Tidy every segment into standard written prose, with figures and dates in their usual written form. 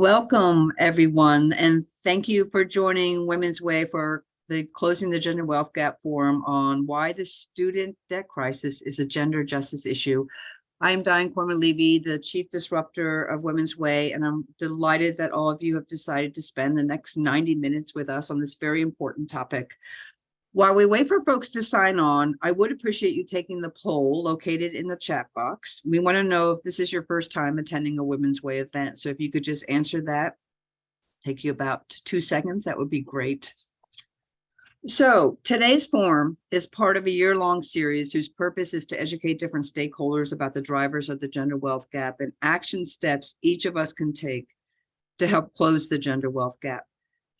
Welcome, everyone, and thank you for joining Women's Way for the Closing the Gender Wealth Gap Forum on why the student debt crisis is a gender justice issue. I am Diane Corman-Levy, the Chief Disruptor of Women's Way, and I'm delighted that all of you have decided to spend the next 90 minutes with us on this very important topic. While we wait for folks to sign on, I would appreciate you taking the poll located in the chat box. We want to know if this is your first time attending a Women's Way event. So if you could just answer that, take you about 2 seconds, that would be great. So today's forum is part of a year-long series whose purpose is to educate different stakeholders about the drivers of the gender wealth gap and action steps each of us can take to help close the gender wealth gap.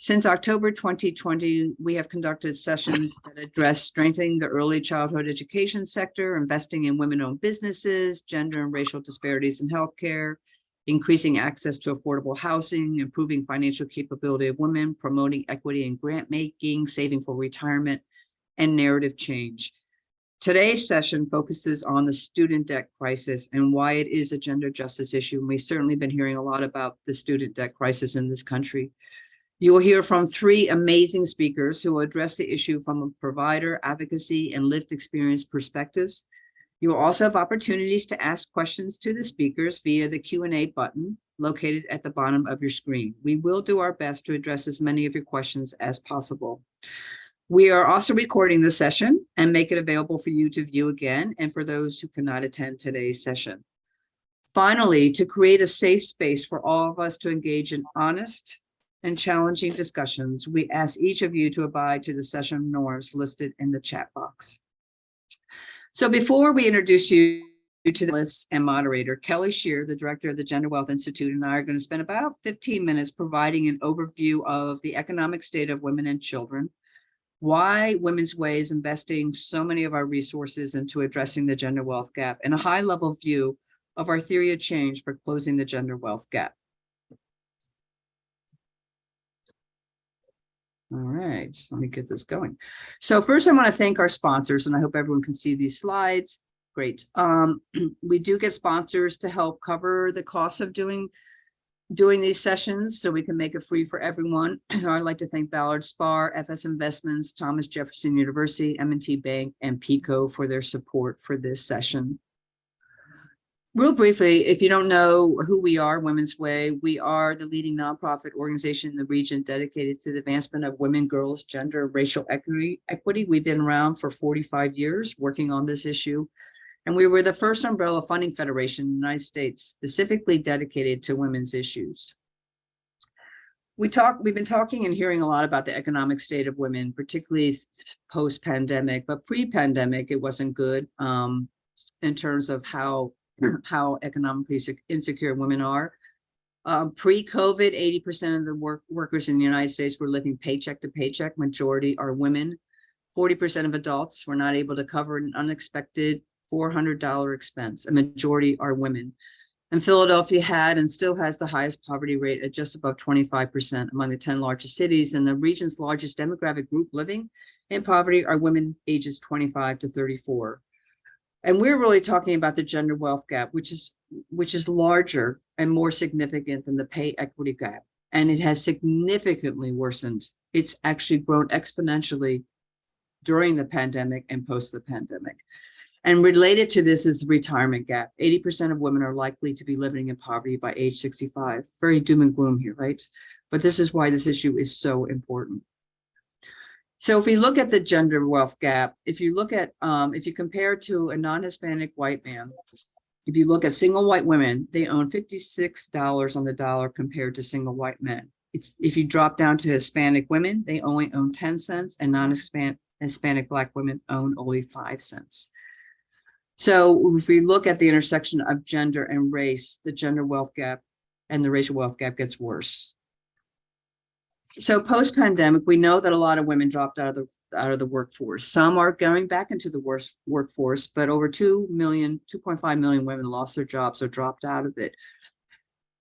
Since October 2020, we have conducted sessions that address strengthening the early childhood education sector, investing in women-owned businesses, gender and racial disparities in healthcare, increasing access to affordable housing, improving financial capability of women, promoting equity in grant making, saving for retirement, and narrative change. Today's session focuses on the student debt crisis and why it is a gender justice issue. And we've certainly been hearing a lot about the student debt crisis in this country. You will hear from 3 amazing speakers who will address the issue from a provider, advocacy, and lived experience perspectives. You will also have opportunities to ask questions to the speakers via the Q&A button located at the bottom of your screen. We will do our best to address as many of your questions as possible. We are also recording the session and make it available for you to view again and for those who cannot attend today's session. Finally, to create a safe space for all of us to engage in honest and challenging discussions, we ask each of you to abide to the session norms listed in the chat box. So before we introduce you to the panelists and moderator, Kelly Shear, the director of the Gender Wealth Institute, and I are going to spend about 15 minutes providing an overview of the economic state of women and children, why Women's Way is investing so many of our resources into addressing the gender wealth gap, and a high-level view of our theory of change for closing the gender wealth gap. All right, let me get this going. So first I want to thank our sponsors, and I hope everyone can see these slides. Great. We do get sponsors to help cover the cost of doing these sessions so we can make it free for everyone. I'd like to thank Ballard Spar, FS Investments, Thomas Jefferson University, M&T Bank, and PICO for their support for this session. Real briefly, if you don't know who we are, Women's Way, we are the leading nonprofit organization in the region dedicated to the advancement of women, girls, gender, racial equity. We've been around for 45 years working on this issue. And we were the first umbrella funding federation in the United States specifically dedicated to women's issues. We've been talking and hearing a lot about the economic state of women, particularly post-pandemic, but pre-pandemic, it wasn't good in terms of how economically insecure women are. Pre-COVID, 80% of the workers in the United States were living paycheck to paycheck. Majority are women. 40% of adults were not able to cover an unexpected $400 expense. A majority are women. And Philadelphia had and still has the highest poverty rate at just above 25% among the 10 largest cities. And the region's largest demographic group living in poverty are women ages 25 to 34. And we're really talking about the gender wealth gap, which is larger and more significant than the pay equity gap. And it has significantly worsened. It's actually grown exponentially during the pandemic and post the pandemic. And related to this is the retirement gap. 80% of women are likely to be living in poverty by age 65. Very doom and gloom here, right? But this is why this issue is so important. So if we look at the gender wealth gap, if you look at, if you compare to a non-Hispanic white man, if you look at single white women, they own $56 on the dollar compared to single white men. If you drop down to Hispanic women, they only own 10 cents, and non-Hispanic Black women own only 5 cents. So if we look at the intersection of gender and race, the gender wealth gap and the racial wealth gap gets worse. So post-pandemic, we know that a lot of women dropped out of the workforce. Some are going back into the workforce, but over 2.5 million women lost their jobs or dropped out of it.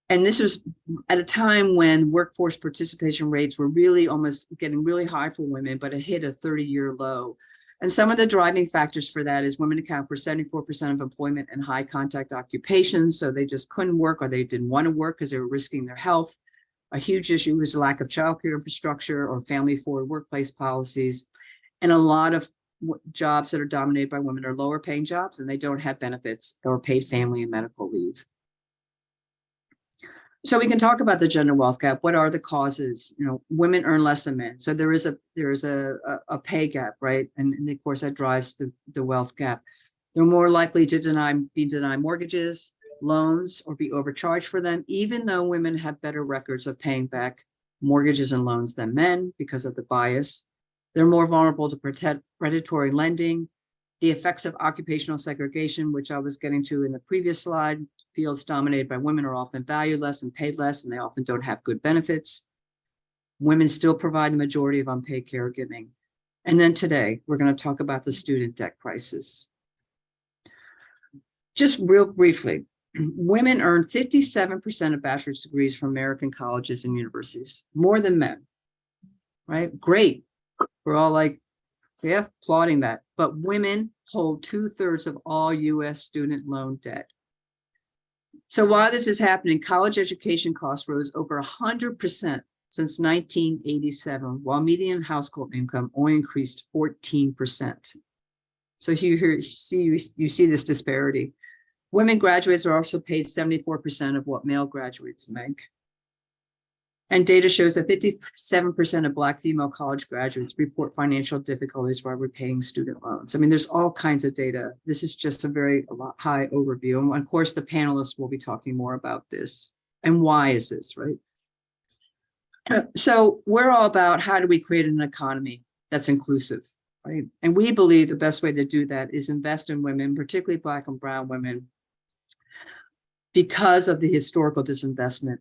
And this was at a time when workforce participation rates were really almost getting really high for women, but it hit a 30-year low. And some of the driving factors for that is women account for 74% of employment in high contact occupations. So they just couldn't work, or they didn't want to work because they were risking their health. A huge issue is the lack of childcare infrastructure or family-forward workplace policies. And a lot of jobs that are dominated by women are lower paying jobs, and they don't have benefits or paid family and medical leave. So we can talk about the gender wealth gap. What are the causes? You know, women earn less than men. So there is a pay gap, right? And of course that drives the wealth gap. They're more likely to be denied mortgages, loans, or be overcharged for them, even though women have better records of paying back mortgages and loans than men because of the bias. They're more vulnerable to predatory lending, the effects of occupational segregation, which I was getting to in the previous slide. Fields dominated by women are often valued less and paid less, and they often don't have good benefits. Women still provide the majority of unpaid caregiving. And then today, we're going to talk about the student debt crisis. Just real briefly, women earn 57% of bachelor's degrees from American colleges and universities, more than men, right? Great. We're all like, yeah, applauding that. But women hold 2/3 of all US student loan debt. So while this is happening, college education costs rose over 100% since 1987, while median household income only increased 14%. So you see this disparity. Women graduates are also paid 74% of what male graduates make. And data shows that 57% of Black female college graduates report financial difficulties while repaying student loans. I mean, there's all kinds of data. This is just a high overview. And of course, the panelists will be talking more about this. And why is this, right? So we're all about how do we create an economy that's inclusive, right? And we believe the best way to do that is invest in women, particularly Black and brown women, because of the historical disinvestment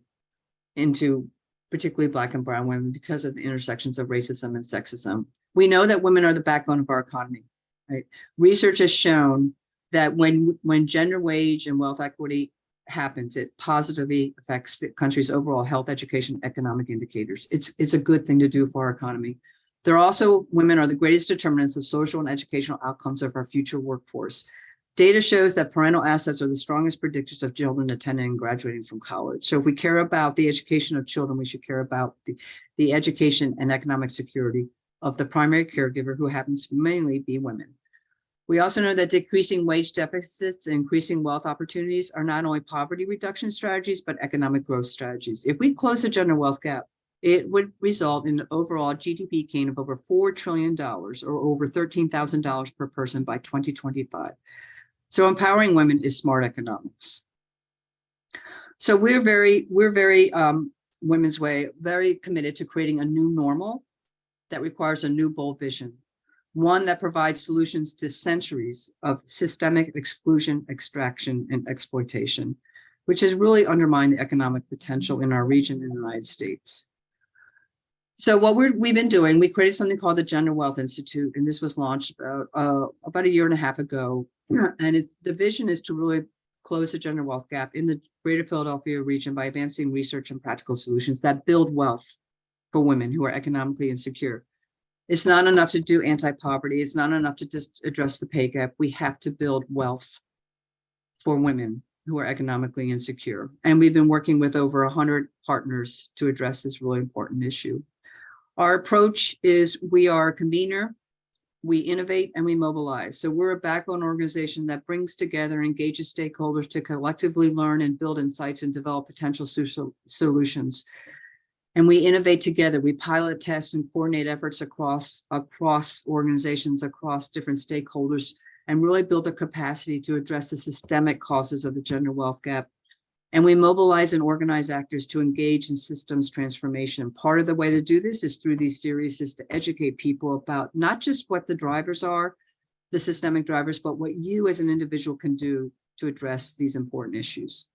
into particularly Black and brown women, because of the intersections of racism and sexism. We know that women are the backbone of our economy, right? Research has shown that when gender, wage, and wealth equity happens, it positively affects the country's overall health, education, economic indicators. It's a good thing to do for our economy. Women are the greatest determinants of social and educational outcomes of our future workforce. Data shows that parental assets are the strongest predictors of children attending and graduating from college. So if we care about the education of children, we should care about the education and economic security of the primary caregiver, who happens to mainly be women. We also know that decreasing wage deficits and increasing wealth opportunities are not only poverty reduction strategies, but economic growth strategies. If we close the gender wealth gap, it would result in an overall GDP gain of over $4 trillion or over $13,000 per person by 2025. So empowering women is smart economics. So we're very Women's Way, very committed to creating a new normal that requires a new bold vision, one that provides solutions to centuries of systemic exclusion, extraction, and exploitation, which has really undermined the economic potential in our region in the United States. So what we've been doing, we created something called the Gender Wealth Institute, and this was launched about a year and a half ago. And the vision is to really close the gender wealth gap in the greater Philadelphia region by advancing research and practical solutions that build wealth for women who are economically insecure. It's not enough to do anti-poverty. It's not enough to just address the pay gap. We have to build wealth for women who are economically insecure. And we've been working with over 100 partners to address this really important issue. Our approach is we are a convener, we innovate, and we mobilize. So we're a backbone organization that brings together, engages stakeholders to collectively learn and build insights and develop potential solutions. And we innovate together. We pilot, test, and coordinate efforts across organizations, across different stakeholders, and really build a capacity to address the systemic causes of the gender wealth gap. And we mobilize and organize actors to engage in systems transformation. Part of the way to do this is through these series, is to educate people about not just what the drivers are, the systemic drivers, but what you as an individual can do to address these important issues.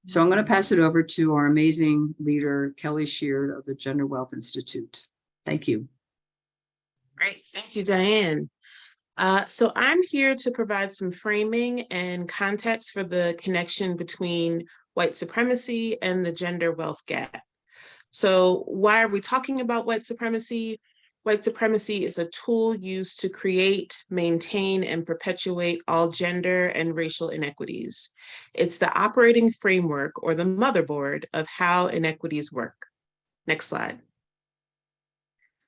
So I'm going to pass it over to our amazing leader, Kelly Sheard of the Gender Wealth Institute. Thank you. Great, thank you, Diane. So I'm here to provide some framing and context for the connection between white supremacy and the gender wealth gap. So why are we talking about white supremacy? White supremacy is a tool used to create, maintain, and perpetuate all gender and racial inequities. It's the operating framework or the motherboard of how inequities work. Next slide.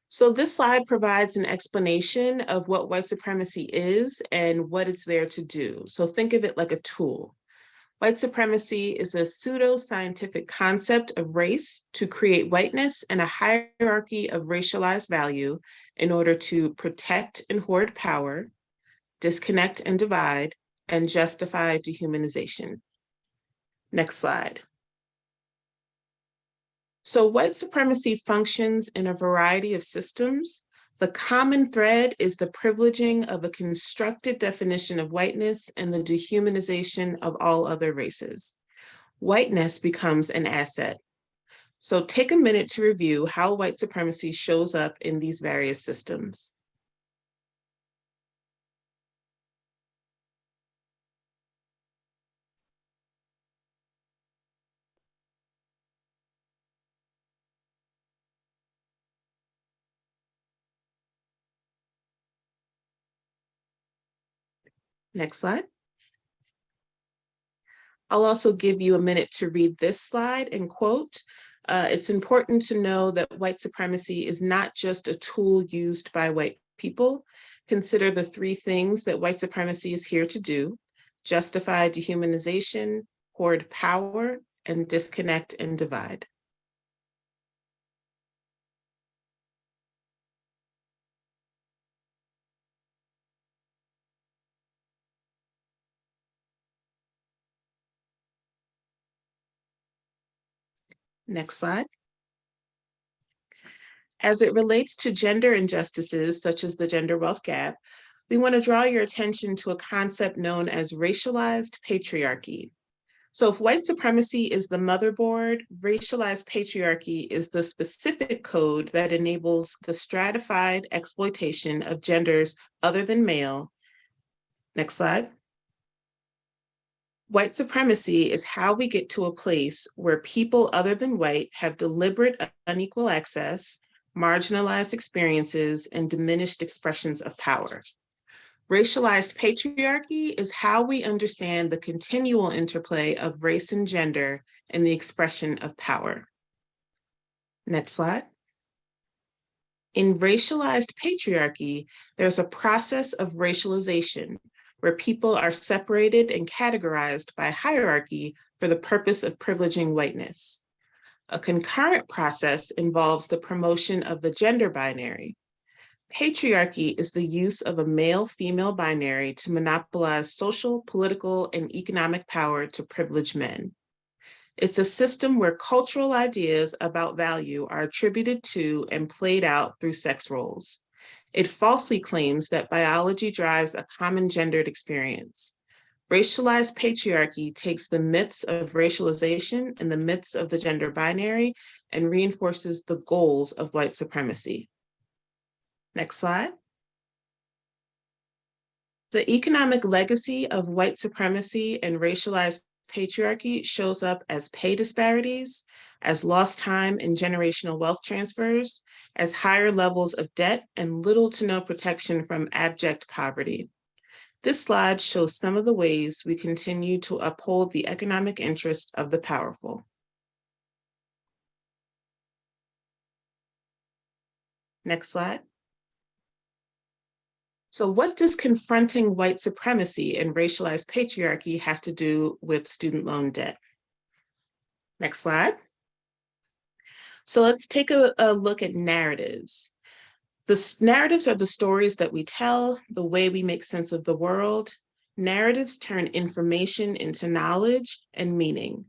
So this slide provides an explanation of what white supremacy is and what it's there to do. So think of it like a tool. White supremacy is a pseudo-scientific concept of race to create whiteness and a hierarchy of racialized value in order to protect and hoard power, disconnect and divide, and justify dehumanization. Next slide. So white supremacy functions in a variety of systems. The common thread is the privileging of a constructed definition of whiteness and the dehumanization of all other races. Whiteness becomes an asset. So take a minute to review how white supremacy shows up in these various systems. Next slide. I'll also give you a minute to read this slide and quote. It's important to know that white supremacy is not just a tool used by white people. Consider the three things that white supremacy is here to do: justify dehumanization, hoard power, and disconnect and divide. Next slide. As it relates to gender injustices, such as the gender wealth gap, we want to draw your attention to a concept known as racialized patriarchy. So if white supremacy is the motherboard, racialized patriarchy is the specific code that enables the stratified exploitation of genders other than male. Next slide. White supremacy is how we get to a place where people other than white have deliberate unequal access, marginalized experiences, and diminished expressions of power. Racialized patriarchy is how we understand the continual interplay of race and gender in the expression of power. Next slide. In racialized patriarchy, there's a process of racialization where people are separated and categorized by hierarchy for the purpose of privileging whiteness. A concurrent process involves the promotion of the gender binary. Patriarchy is the use of a male-female binary to monopolize social, political, and economic power to privilege men. It's a system where cultural ideas about value are attributed to and played out through sex roles. It falsely claims that biology drives a common gendered experience. Racialized patriarchy takes the myths of racialization and the myths of the gender binary and reinforces the goals of white supremacy. Next slide. The economic legacy of white supremacy and racialized patriarchy shows up as pay disparities, as lost time and generational wealth transfers, as higher levels of debt and little to no protection from abject poverty. This slide shows some of the ways we continue to uphold the economic interest of the powerful. Next slide. So what does confronting white supremacy and racialized patriarchy have to do with student loan debt? Next slide. So let's take a look at narratives. The narratives are the stories that we tell, the way we make sense of the world. Narratives turn information into knowledge and meaning.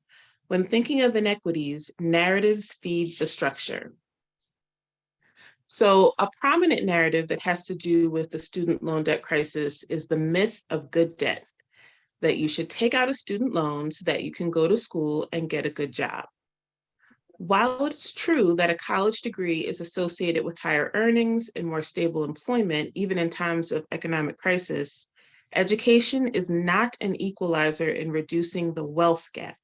When thinking of inequities, narratives feed the structure. So a prominent narrative that has to do with the student loan debt crisis is the myth of good debt, that you should take out a student loan so that you can go to school and get a good job. While it's true that a college degree is associated with higher earnings and more stable employment, even in times of economic crisis, education is not an equalizer in reducing the wealth gap.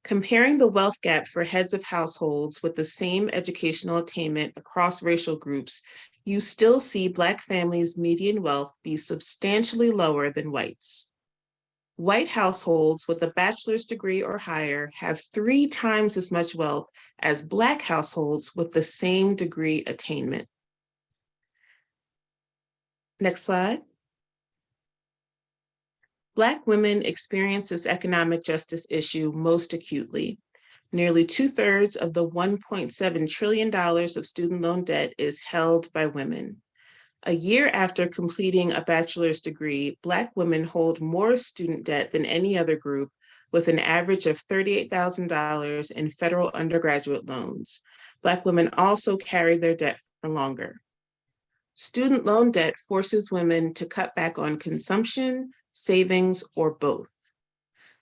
Comparing the wealth gap for heads of households with the same educational attainment across racial groups, you still see Black families' median wealth be substantially lower than whites. White households with a bachelor's degree or higher have 3 times as much wealth as Black households with the same degree attainment. Next slide. Black women experience this economic justice issue most acutely. Nearly 2/3 of the $1.7 trillion of student loan debt is held by women. A year after completing a bachelor's degree, Black women hold more student debt than any other group, with an average of $38,000 in federal undergraduate loans. Black women also carry their debt for longer. Student loan debt forces women to cut back on consumption, savings, or both.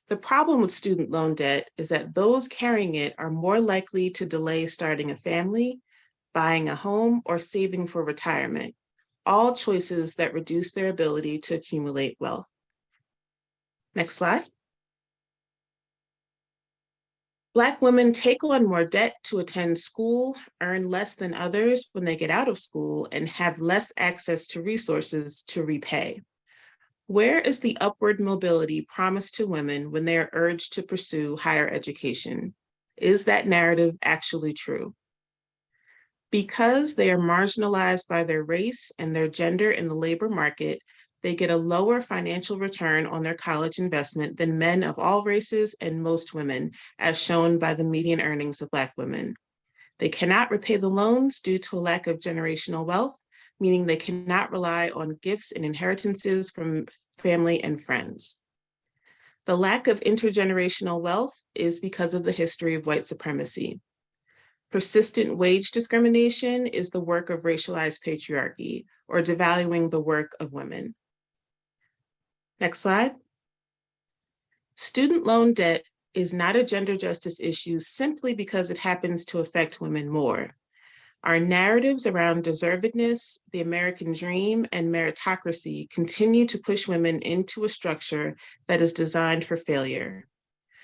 The problem with student loan debt is that those carrying it are more likely to delay starting a family, buying a home, or saving for retirement, all choices that reduce their ability to accumulate wealth. Next slide. Black women take on more debt to attend school, earn less than others when they get out of school, and have less access to resources to repay. Where is the upward mobility promised to women when they are urged to pursue higher education? Is that narrative actually true? Because they are marginalized by their race and their gender in the labor market, they get a lower financial return on their college investment than men of all races and most women, as shown by the median earnings of Black women. They cannot repay the loans due to a lack of generational wealth, meaning they cannot rely on gifts and inheritances from family and friends. The lack of intergenerational wealth is because of the history of white supremacy. Persistent wage discrimination is the work of racialized patriarchy, or devaluing the work of women. Next slide. Student loan debt is not a gender justice issue simply because it happens to affect women more. Our narratives around deservedness, the American dream, and meritocracy continue to push women into a structure that is designed for failure.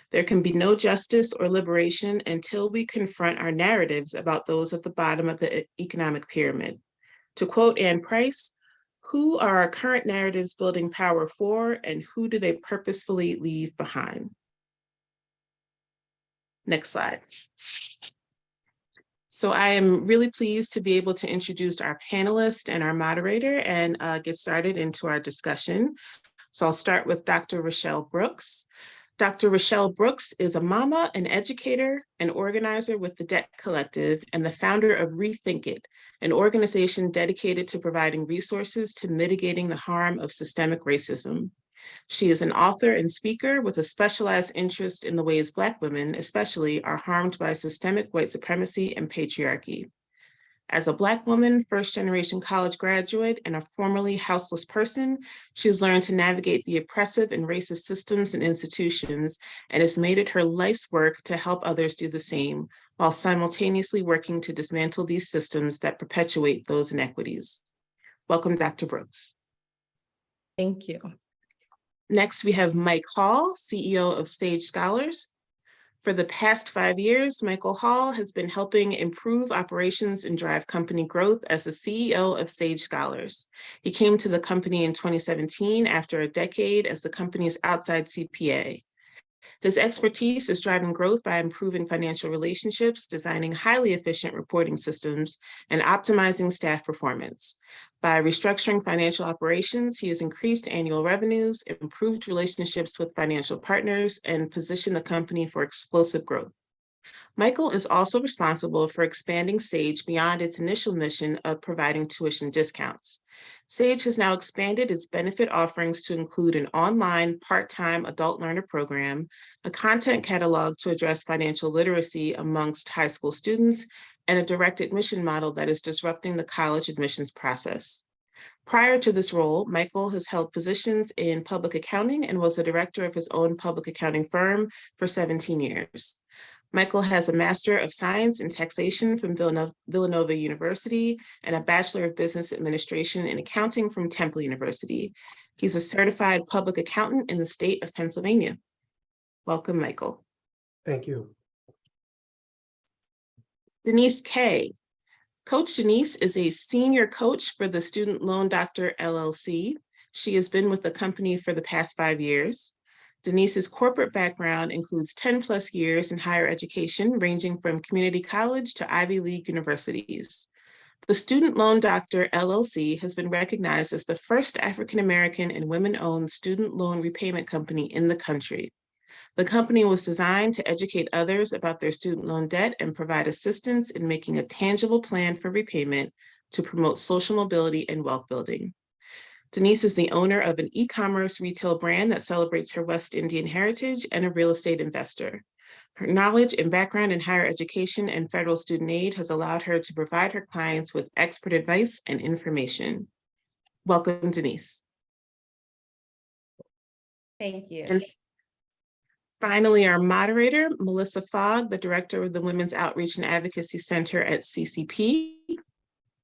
There can be no justice or liberation until we confront our narratives about those at the bottom of the economic pyramid. To quote Anne Price, who are our current narratives building power for, and who do they purposefully leave behind? Next slide. So I am really pleased to be able to introduce our panelist and our moderator and get started into our discussion. So I'll start with Dr. Richelle Brooks. Dr. Richelle Brooks is a mama, an educator, an organizer with the Debt Collective, and the founder of ReTHINK, an organization dedicated to providing resources to mitigating the harm of systemic racism. She is an author and speaker with a specialized interest in the ways Black women, especially, are harmed by systemic white supremacy and patriarchy. As a Black woman, first-generation college graduate, and a formerly houseless person, she has learned to navigate the oppressive and racist systems and institutions, and has made it her life's work to help others do the same, while simultaneously working to dismantle these systems that perpetuate those inequities. Welcome, Dr. Brooks. Thank you. Next, we have Mike Hall, CEO of Sage Scholars. For the past 5 years, Michael Hall has been helping improve operations and drive company growth as the CEO of Sage Scholars. He came to the company in 2017 after a decade as the company's outside CPA. His expertise is driving growth by improving financial relationships, designing highly efficient reporting systems, and optimizing staff performance. By restructuring financial operations, he has increased annual revenues, improved relationships with financial partners, and positioned the company for explosive growth. Michael is also responsible for expanding Sage beyond its initial mission of providing tuition discounts. Sage has now expanded its benefit offerings to include an online part-time adult learner program, a content catalog to address financial literacy amongst high school students, and a direct admission model that is disrupting the college admissions process. Prior to this role, Michael has held positions in public accounting and was the director of his own public accounting firm for 17 years. Michael has a Master of Science in Taxation from Villanova University and a Bachelor of Business Administration in Accounting from Temple University. He's a certified public accountant in the state of Pennsylvania. Welcome, Michael. Thank you. Denise Kay. Coach Denise is a senior coach for the Student Loan Doctor LLC. She has been with the company for the past 5 years. Denise's corporate background includes 10+ years in higher education, ranging from community college to Ivy League universities. The Student Loan Doctor LLC has been recognized as the first African-American and women-owned student loan repayment company in the country. The company was designed to educate others about their student loan debt and provide assistance in making a tangible plan for repayment to promote social mobility and wealth building. Denise is the owner of an e-commerce retail brand that celebrates her West Indian heritage and a real estate investor. Her knowledge and background in higher education and federal student aid has allowed her to provide her clients with expert advice and information. Welcome, Denise. Thank you. And finally, our moderator, Melissa Fogg, the director of the Women's Outreach and Advocacy Center at CCP.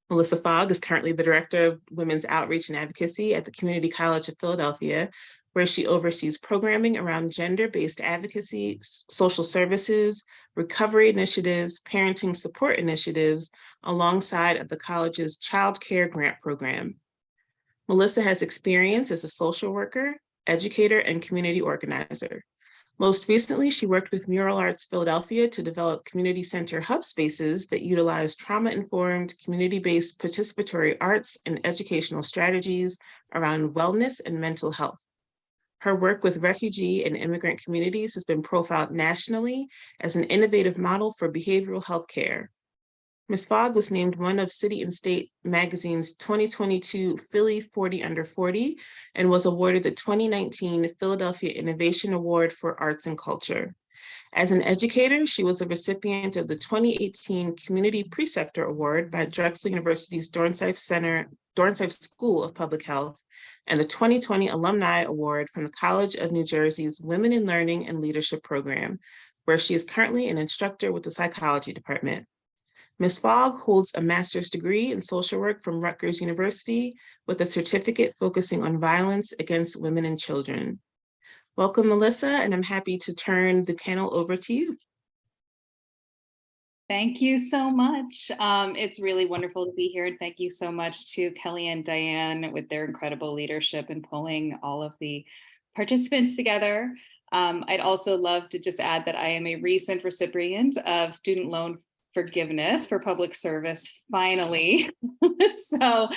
Melissa Fogg is currently the director of Women's Outreach and Advocacy at the Community College of Philadelphia, where she oversees programming around gender-based advocacy, social services, recovery initiatives, parenting support initiatives, alongside of the college's child care grant program. Melissa has experience as a social worker, educator, and community organizer. Most recently, she worked with Mural Arts Philadelphia to develop community center hub spaces that utilize trauma-informed, community-based participatory arts and educational strategies around wellness and mental health. Her work with refugee and immigrant communities has been profiled nationally as an innovative model for behavioral health care. Ms. Fogg was named one of City and State Magazine's 2022 Philly 40 Under 40 and was awarded the 2019 Philadelphia Innovation Award for Arts and Culture. As an educator, she was a recipient of the 2018 Community Preceptor Award by Drexel University's Dornsife School of Public Health and the 2020 Alumni Award from the College of New Jersey's Women in Learning and Leadership Program, where she is currently an instructor with the psychology department. Ms. Fogg holds a master's degree in social work from Rutgers University with a certificate focusing on violence against women and children. Welcome, Melissa, and I'm happy to turn the panel over to you. Thank you so much. It's really wonderful to be here, and thank you so much to Kelly and Diane with their incredible leadership in pulling all of the participants together. I'd also love to just add that I am a recent recipient of student loan forgiveness for public service, finally. So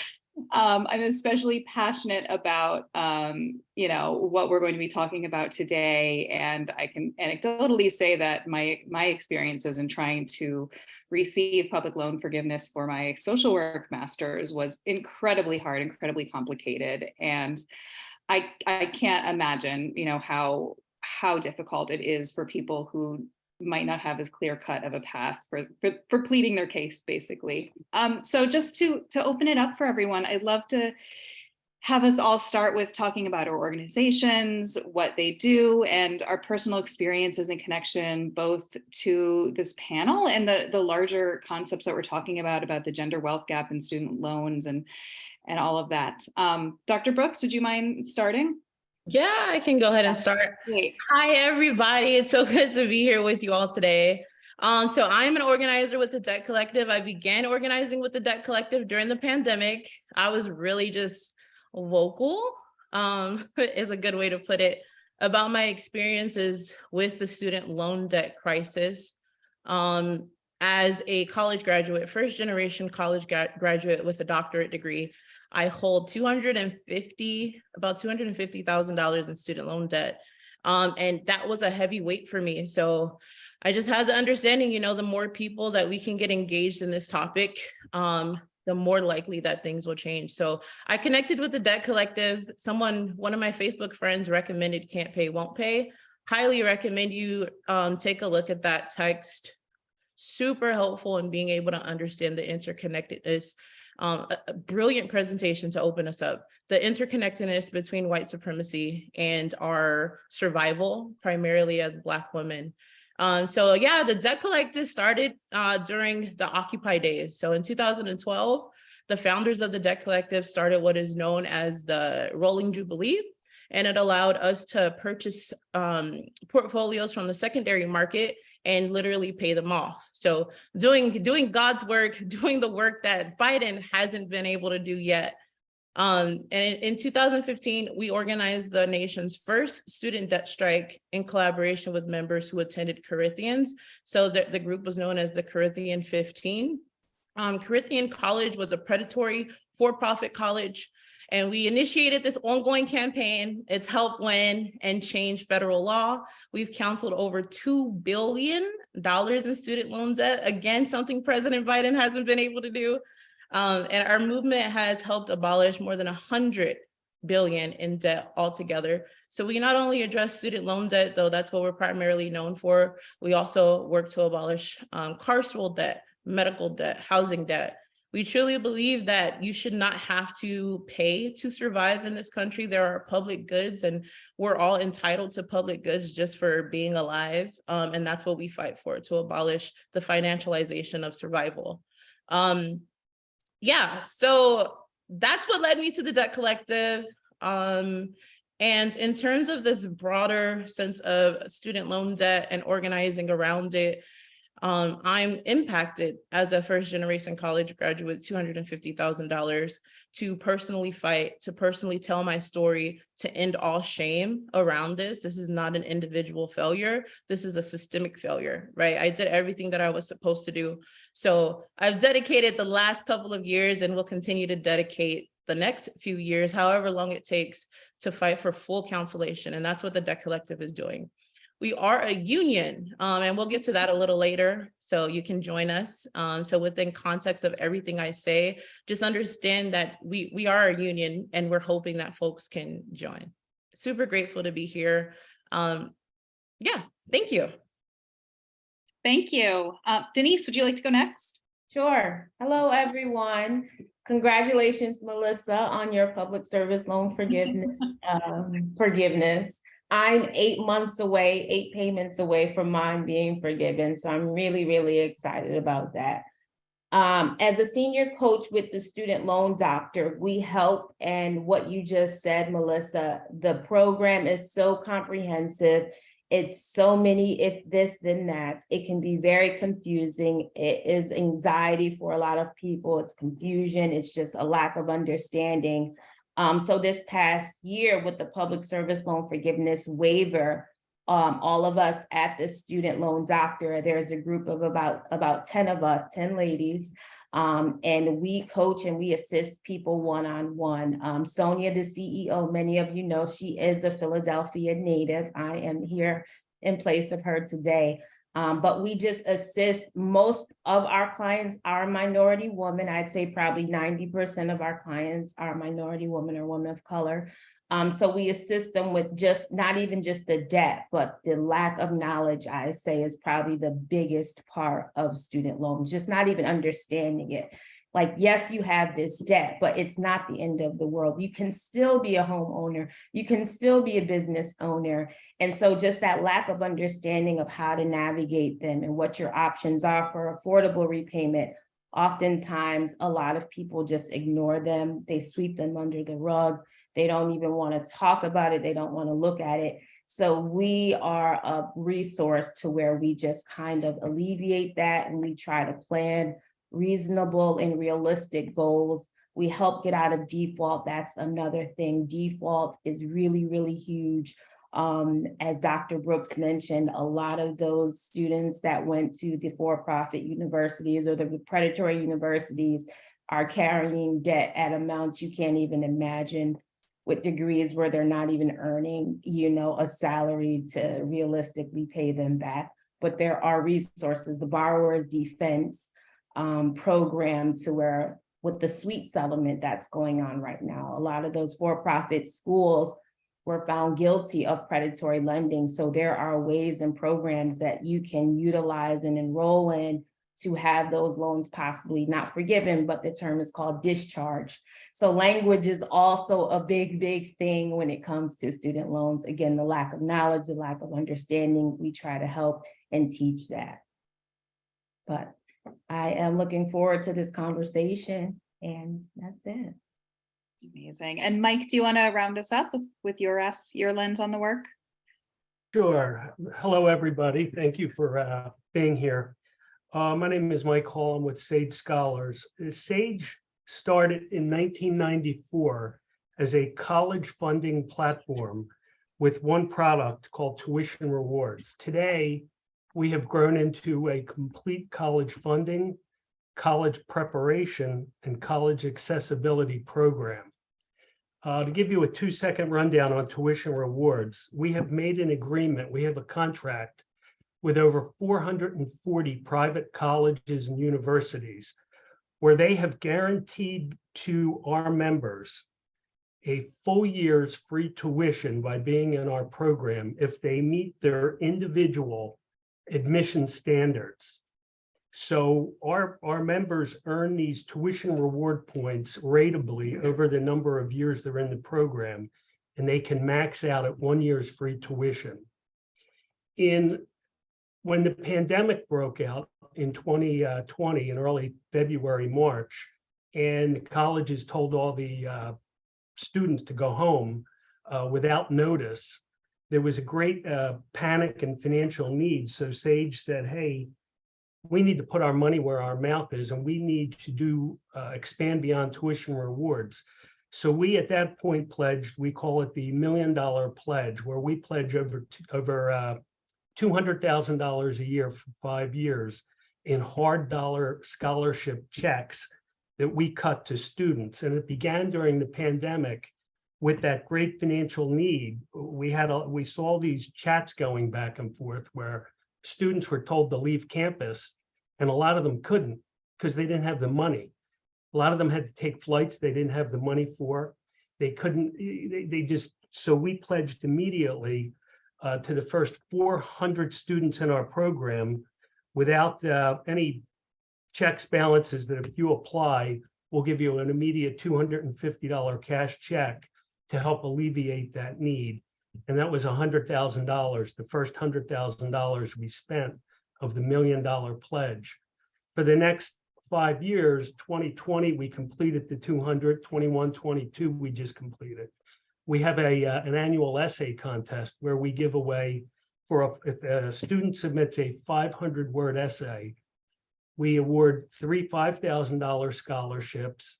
I'm especially passionate about, what we're going to be talking about today. And I can anecdotally say that my experiences in trying to receive public loan forgiveness for my social work master's was incredibly hard, incredibly complicated. And I can't imagine, how difficult it is for people who might not have as clear cut of a path for pleading their case, basically. So just to open it up for everyone, I'd love to have us all start with talking about our organizations, what they do, and our personal experiences in connection both to this panel and the larger concepts that we're talking about the gender wealth gap and student loans and all of that. Dr. Brooks, would you mind starting? Yeah, I can go ahead and start. Great. Hi, everybody. It's so good to be here with you all today. So I'm an organizer with the Debt Collective. I began organizing with the Debt Collective during the pandemic. I was really just vocal, is a good way to put it, about my experiences with the student loan debt crisis. As a college graduate, first generation college graduate with a doctorate degree, I hold about $250,000 in student loan debt. And that was a heavy weight for me. So I just had the understanding, the more people that we can get engaged in this topic, the more likely that things will change. So I connected with the Debt Collective. One of my Facebook friends recommended Can't Pay, Won't Pay. Highly recommend you take a look at that text. Super helpful in being able to understand the interconnectedness. A brilliant presentation to open us up. The interconnectedness between white supremacy and our survival, primarily as Black women. The Debt Collective started during the Occupy days. So in 2012, the founders of the Debt Collective started what is known as the Rolling Jubilee, and it allowed us to purchase portfolios from the secondary market and literally pay them off. So doing God's work, doing the work that Biden hasn't been able to do yet. And in 2015, we organized the nation's first student debt strike in collaboration with members who attended Corinthians. So the group was known as the Corinthian 15. Corinthian College was a predatory for-profit college, and we initiated this ongoing campaign. It's helped win and change federal law. We've counseled over $2 billion in student loan debt. Again, something President Biden hasn't been able to do. And our movement has helped abolish more than $100 billion in debt altogether. So we not only address student loan debt, though that's what we're primarily known for, we also work to abolish carceral debt, medical debt, housing debt. We truly believe that you should not have to pay to survive in this country. There are public goods, and we're all entitled to public goods just for being alive. And that's what we fight for, to abolish the financialization of survival. Yeah, so that's what led me to the Debt Collective. And in terms of this broader sense of student loan debt and organizing around it, I'm impacted as a first generation college graduate, $250,000 to personally fight, to personally tell my story, to end all shame around this. This is not an individual failure. This is a systemic failure, right? I did everything that I was supposed to do. So I've dedicated the last couple of years and will continue to dedicate the next few years, however long it takes, to fight for full cancellation. And that's what the Debt Collective is doing. We are a union, and we'll get to that a little later, so you can join us. So within context of everything I say, just understand that we are a union, and we're hoping that folks can join. Super grateful to be here. Yeah, thank you. Thank you. Denise, would you like to go next? Sure. Hello, everyone. Congratulations, Melissa, on your public service loan forgiveness. I'm 8 months away, 8 payments away from mine being forgiven. So I'm really, really excited about that. As a senior coach with the student loan doctor, we help, and what you just said, Melissa, the program is so comprehensive. It's so many if this, then that. It can be very confusing. It is anxiety for a lot of people. It's confusion. It's just a lack of understanding. So this past year with the public service loan forgiveness waiver, all of us at the student loan doctor, there's a group of about 10 of us, 10 ladies, and we coach and we assist people one-on-one. Sonia, the CEO, many of you know, she is a Philadelphia native. I am here in place of her today. But we just assist. Most of our clients are minority women. I'd say probably 90% of our clients are minority women or women of color. So we assist them with just not even just the debt, but the lack of knowledge, I say, is probably the biggest part of student loans, just not even understanding it. Like, yes, you have this debt, but it's not the end of the world. You can still be a homeowner. You can still be a business owner. And so just that lack of understanding of how to navigate them and what your options are for affordable repayment. Oftentimes, a lot of people just ignore them. They sweep them under the rug. They don't even want to talk about it. They don't want to look at it. So we are a resource to where we just kind of alleviate that, and we try to plan reasonable and realistic goals. We help get out of default. That's another thing. Default is really, really huge. As Dr. Brooks mentioned, a lot of those students that went to the for-profit universities or the predatory universities are carrying debt at amounts you can't even imagine, with degrees where they're not even earning, a salary to realistically pay them back. But there are resources, the borrower's defense program, to where with the sweet settlement that's going on right now, a lot of those for-profit schools were found guilty of predatory lending. So there are ways and programs that you can utilize and enroll in to have those loans possibly not forgiven, but the term is called discharge. So language is also a big, big thing when it comes to student loans. Again, the lack of knowledge, the lack of understanding, we try to help and teach that. But I am looking forward to this conversation, and that's it. Amazing. And Mike, do you want to round us up with your lens on the work? Sure. Hello, everybody. Thank you for being here. My name is Mike Hall. I'm with Sage Scholars. Sage started in 1994 as a college funding platform with one product called Tuition Rewards. Today, we have grown into a complete college funding, college preparation, and college accessibility program. To give you a 2-second rundown on Tuition Rewards, we have made an agreement, we have a contract with over 440 private colleges and universities where they have guaranteed to our members a full year's free tuition by being in our program if they meet their individual admission standards. So our members earn these tuition reward points ratably over the number of years they're in the program, and they can max out at 1 year's free tuition. When the pandemic broke out in 2020, in early February, March, and the colleges told all the students to go home without notice, there was a great panic and financial need. So SAGE said, hey, we need to put our money where our mouth is, and we need to do expand beyond tuition rewards. So we at that point pledged, we call it the $1 Million Pledge, where we pledge over $200,000 a year for 5 years in hard dollar scholarship checks that we cut to students. And it began during the pandemic with that great financial need. We saw these chats going back and forth where students were told to leave campus, and a lot of them couldn't because they didn't have the money. A lot of them had to take flights they didn't have the money for. They couldn't, so we pledged immediately to the first 400 students in our program without any checks, balances, that if you apply, we'll give you an immediate $250 cash check to help alleviate that need. And that was $100,000, the first $100,000 we spent of the $1 Million Pledge. For the next 5 years, 2020, we completed the 200, 21, 22, we just completed. We have an annual essay contest where we give away, if a student submits a 500-word essay, we award 3 $5,000 scholarships,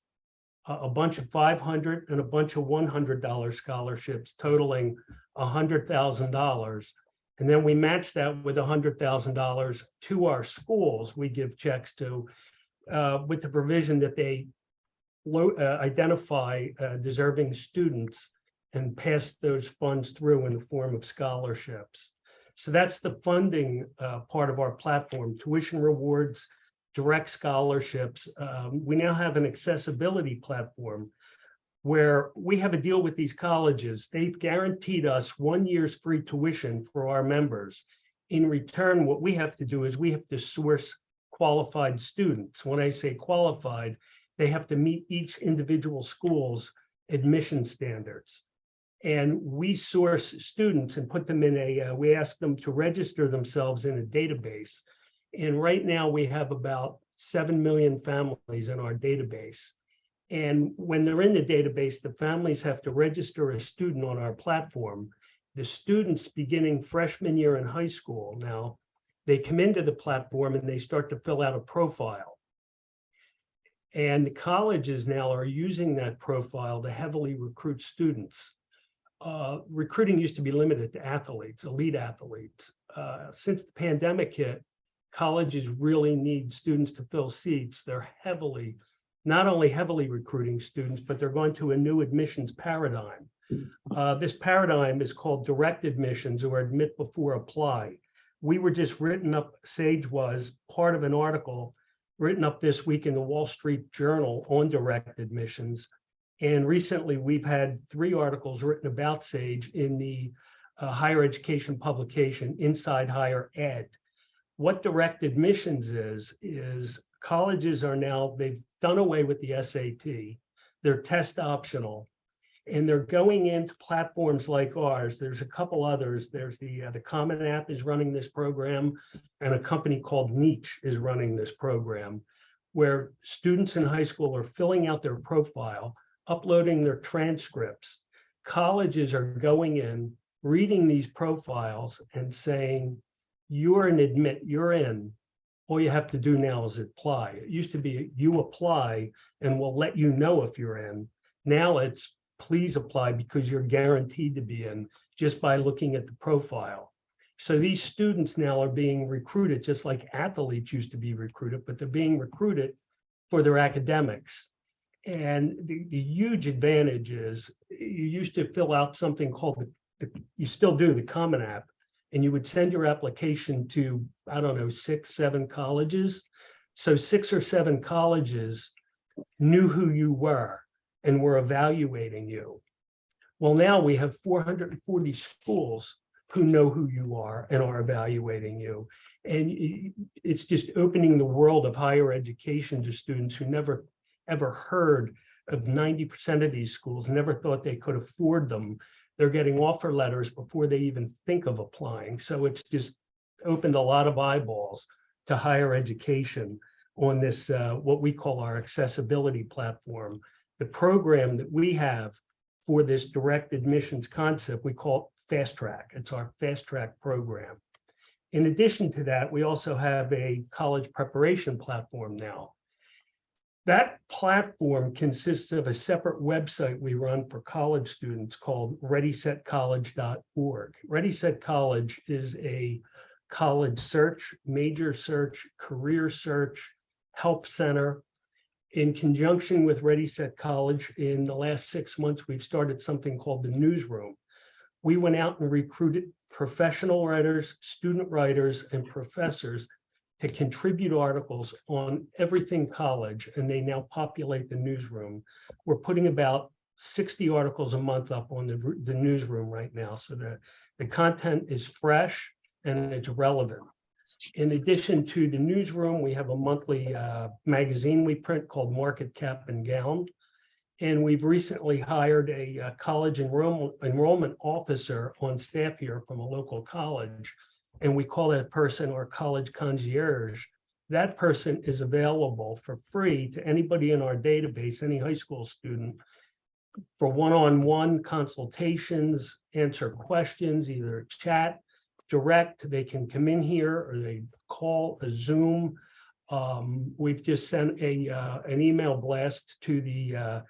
a bunch of $500 and a bunch of $100 scholarships, totaling $100,000. And then we match that with $100,000 to our schools. We give checks to, with the provision that they identify deserving students and pass those funds through in the form of scholarships. So that's the funding part of our platform: tuition rewards, direct scholarships. We now have an accessibility platform where we have a deal with these colleges. They've guaranteed us 1 year's free tuition for our members. In return, what we have to do is we have to source qualified students. When I say qualified, they have to meet each individual school's admission standards. And we source students and put them in we ask them to register themselves in a database. And right now we have about 7 million families in our database. And when they're in the database, the families have to register a student on our platform. The students beginning freshman year in high school now, they come into the platform and they start to fill out a profile. And the colleges now are using that profile to heavily recruit students. Recruiting used to be limited to athletes, elite athletes. Since the pandemic hit, colleges really need students to fill seats. They're not only heavily recruiting students, but they're going to a new admissions paradigm. This paradigm is called direct admissions, or admit before apply. We were just written up, SAGE was part of an article written up this week in the Wall Street Journal on direct admissions. And recently we've had 3 articles written about SAGE in the higher education publication, Inside Higher Ed. What direct admissions is colleges are now, they've done away with the SAT. They're test optional, and they're going into platforms like ours. There's a couple others. There's the Common App is running this program, and a company called Niche is running this program, where students in high school are filling out their profile, uploading their transcripts. Colleges are going in, reading these profiles and saying, you're an admit, you're in. All you have to do now is apply. It used to be you apply and we'll let you know if you're in. Now it's please apply because you're guaranteed to be in just by looking at the profile. So these students now are being recruited just like athletes used to be recruited, but they're being recruited for their academics. And the huge advantage is you used to fill out something called you still do, the Common App, and you would send your application to, I don't know, 6, 7 colleges. So 6 or 7 colleges knew who you were and were evaluating you. Well, now we have 440 schools who know who you are and are evaluating you. And it's just opening the world of higher education to students who never ever heard of 90% of these schools, never thought they could afford them. They're getting offer letters before they even think of applying. So it's just opened a lot of eyeballs to higher education on this, what we call our accessibility platform. The program that we have for this direct admissions concept, we call it Fast Track. It's our Fast Track program. In addition to that, we also have a college preparation platform now. That platform consists of a separate website we run for college students called readysetcollege.org. Ready Set College is a college search, major search, career search, help center. In conjunction with Ready Set College, in the last 6 months, we've started something called the Newsroom. We went out and recruited professional writers, student writers, and professors to contribute articles on everything college, and they now populate the Newsroom. We're putting about 60 articles a month up on the Newsroom right now, so that the content is fresh and it's relevant. In addition to the Newsroom, we have a monthly magazine we print called Market Cap and Gown. And we've recently hired a college enrollment officer on staff here from a local college. And we call that person our college concierge. That person is available for free to anybody in our database, any high school student, for one-on-one consultations, answer questions, either chat, direct, they can come in here or they call a Zoom. We've just sent an email blast to the,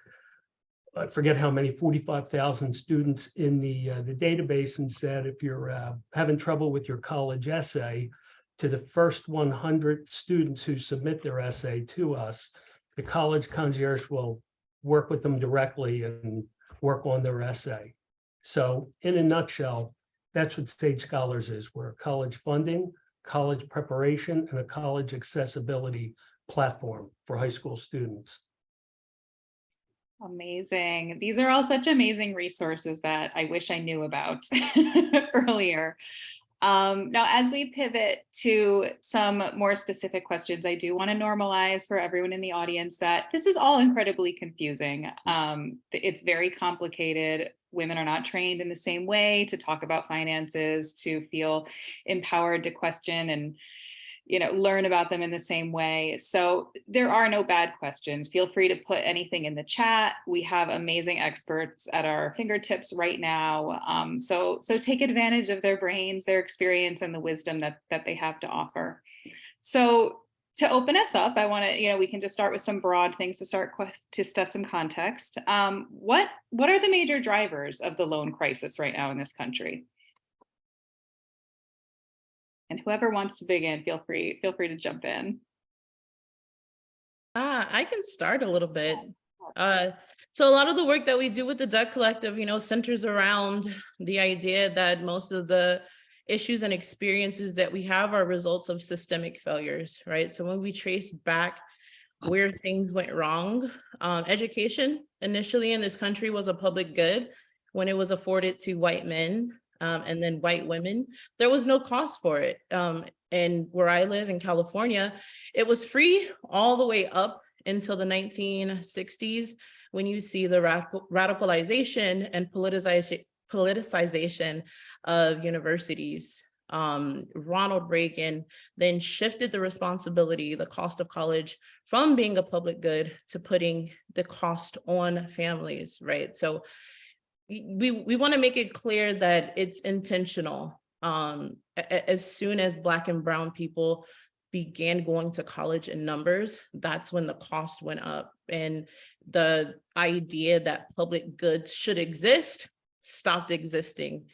I forget how many, 45,000 students in the database, and said, if you're having trouble with your college essay, to the first 100 students who submit their essay to us, the college concierge will work with them directly and work on their essay. So in a nutshell, that's what Sage Scholars is. We're a college funding, college preparation, and a college accessibility platform for high school students. Amazing. These are all such amazing resources that I wish I knew about earlier. Now, as we pivot to some more specific questions, I do want to normalize for everyone in the audience that this is all incredibly confusing. It's very complicated. Women are not trained in the same way to talk about finances, to feel empowered to question and learn about them in the same way. So there are no bad questions. Feel free to put anything in the chat. We have amazing experts at our fingertips right now. So take advantage of their brains, their experience, and the wisdom that they have to offer. So to open us up, I want to, we can just start with some broad things to set some context. What are the major drivers of the loan crisis right now in this country? And whoever wants to begin, feel free to jump in. I can start a little bit. So a lot of the work that we do with the Debt Collective, centers around the idea that most of the issues and experiences that we have are results of systemic failures, right? So when we trace back where things went wrong, education initially in this country was a public good when it was afforded to white men. And then white women, there was no cost for it. And where I live in California, it was free all the way up until the 1960s, when you see the radicalization and politicization of universities. Ronald Reagan then shifted the responsibility, the cost of college, from being a public good to putting the cost on families, right? So we want to make it clear that it's intentional. As soon as Black and Brown people began going to college in numbers, that's when the cost went up. And the idea that public goods should exist stopped existing.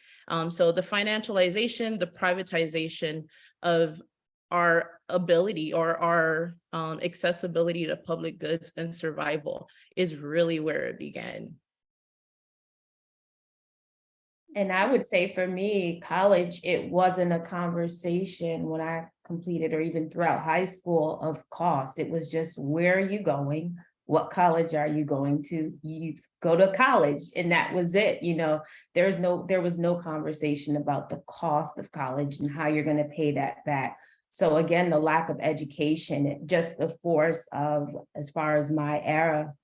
So the financialization, the privatization of our ability or our accessibility to public goods and survival is really where it began. And I would say for me, college, it wasn't a conversation when I completed or even throughout high school of cost. It was just, where are you going? What college are you going to? You go to college, and that was it. You know, there was no conversation about the cost of college and how you're going to pay that back. So again, the lack of education, just the force of, as far as my era,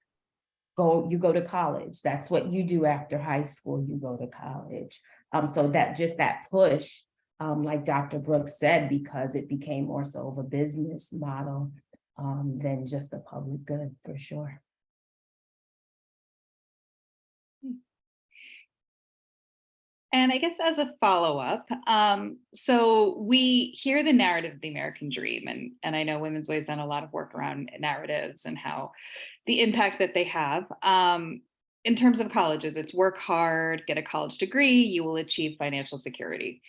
you go to college. That's what you do after high school, you go to college. So that just that push, like Dr. Brooks said, because it became more so of a business model than just a public good, for sure. And I guess as a follow-up, so we hear the narrative of the American dream, and I know Women's Way's done a lot of work around narratives and how the impact that they have. In terms of colleges, it's work hard, get a college degree, you will achieve financial security.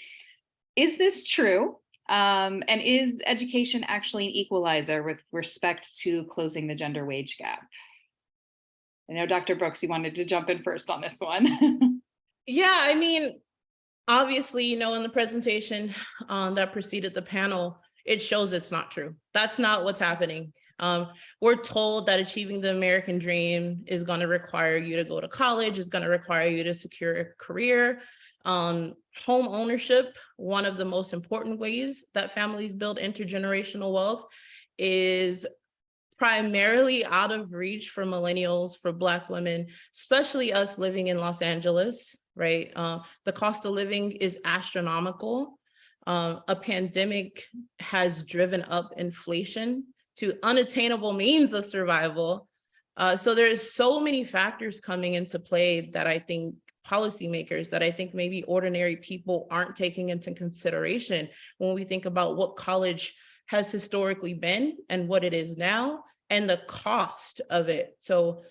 Is this true? And is education actually an equalizer with respect to closing the gender wage gap? I know, Dr. Brooks, you wanted to jump in first on this one. Yeah, I mean, obviously, you know, in the presentation that preceded the panel, it shows it's not true. That's not what's happening. We're told that achieving the American dream is going to require you to go to college, is going to require you to secure a career. Home ownership, one of the most important ways that families build intergenerational wealth, is primarily out of reach for millennials, for Black women, especially us living in Los Angeles, right? The cost of living is astronomical. A pandemic has driven up inflation to unattainable means of survival. So there's so many factors coming into play that I think policymakers, that I think maybe ordinary people aren't taking into consideration when we think about what college has historically been and what it is now, and the cost of it. So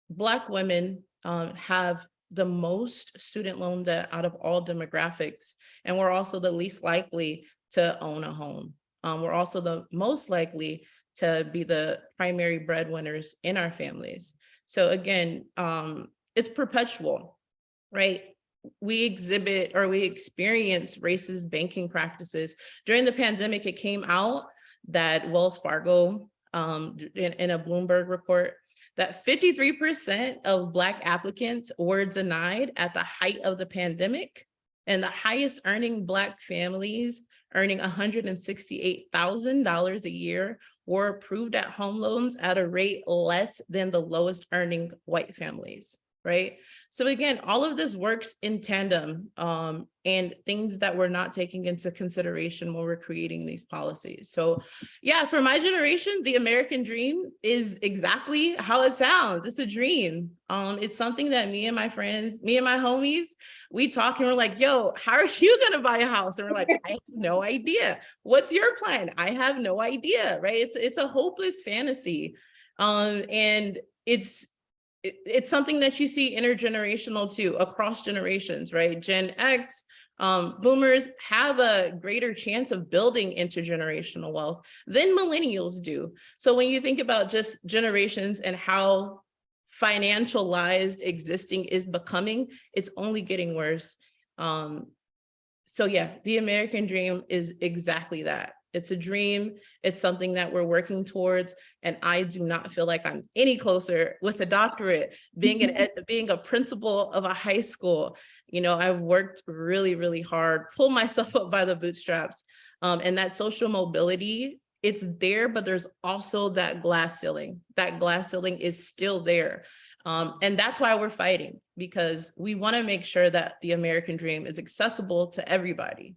Black women have the most student loan debt out of all demographics, and we're also the least likely to own a home. We're also the most likely to be the primary breadwinners in our families. So again, it's perpetual, right? We exhibit, or we experience, racist banking practices. During the pandemic, it came out that Wells Fargo, in a Bloomberg report, that 53% of Black applicants were denied at the height of the pandemic, and the highest earning Black families earning $168,000 a year were approved at home loans at a rate less than the lowest earning white families, right? So again, all of this works in tandem, and things that we're not taking into consideration when we're creating these policies. So yeah, for my generation, the American dream is exactly how it sounds. It's a dream. It's something that me and my friends, me and my homies, we talk and we're like, yo, how are you gonna buy a house? And we're like, I have no idea. What's your plan? I have no idea, right? It's a hopeless fantasy. And it's something that you see intergenerational too, across generations, right? Gen X, boomers have a greater chance of building intergenerational wealth than millennials do. So when you think about just generations and how financialized existing is becoming, it's only getting worse. So yeah, the American dream is exactly that. It's a dream. It's something that we're working towards. And I do not feel like I'm any closer with a doctorate, being a principal of a high school. You know, I've worked really, really hard, pulled myself up by the bootstraps. And that social mobility, it's there, but there's also that glass ceiling. That glass ceiling is still there. And that's why we're fighting, because we want to make sure that the American dream is accessible to everybody.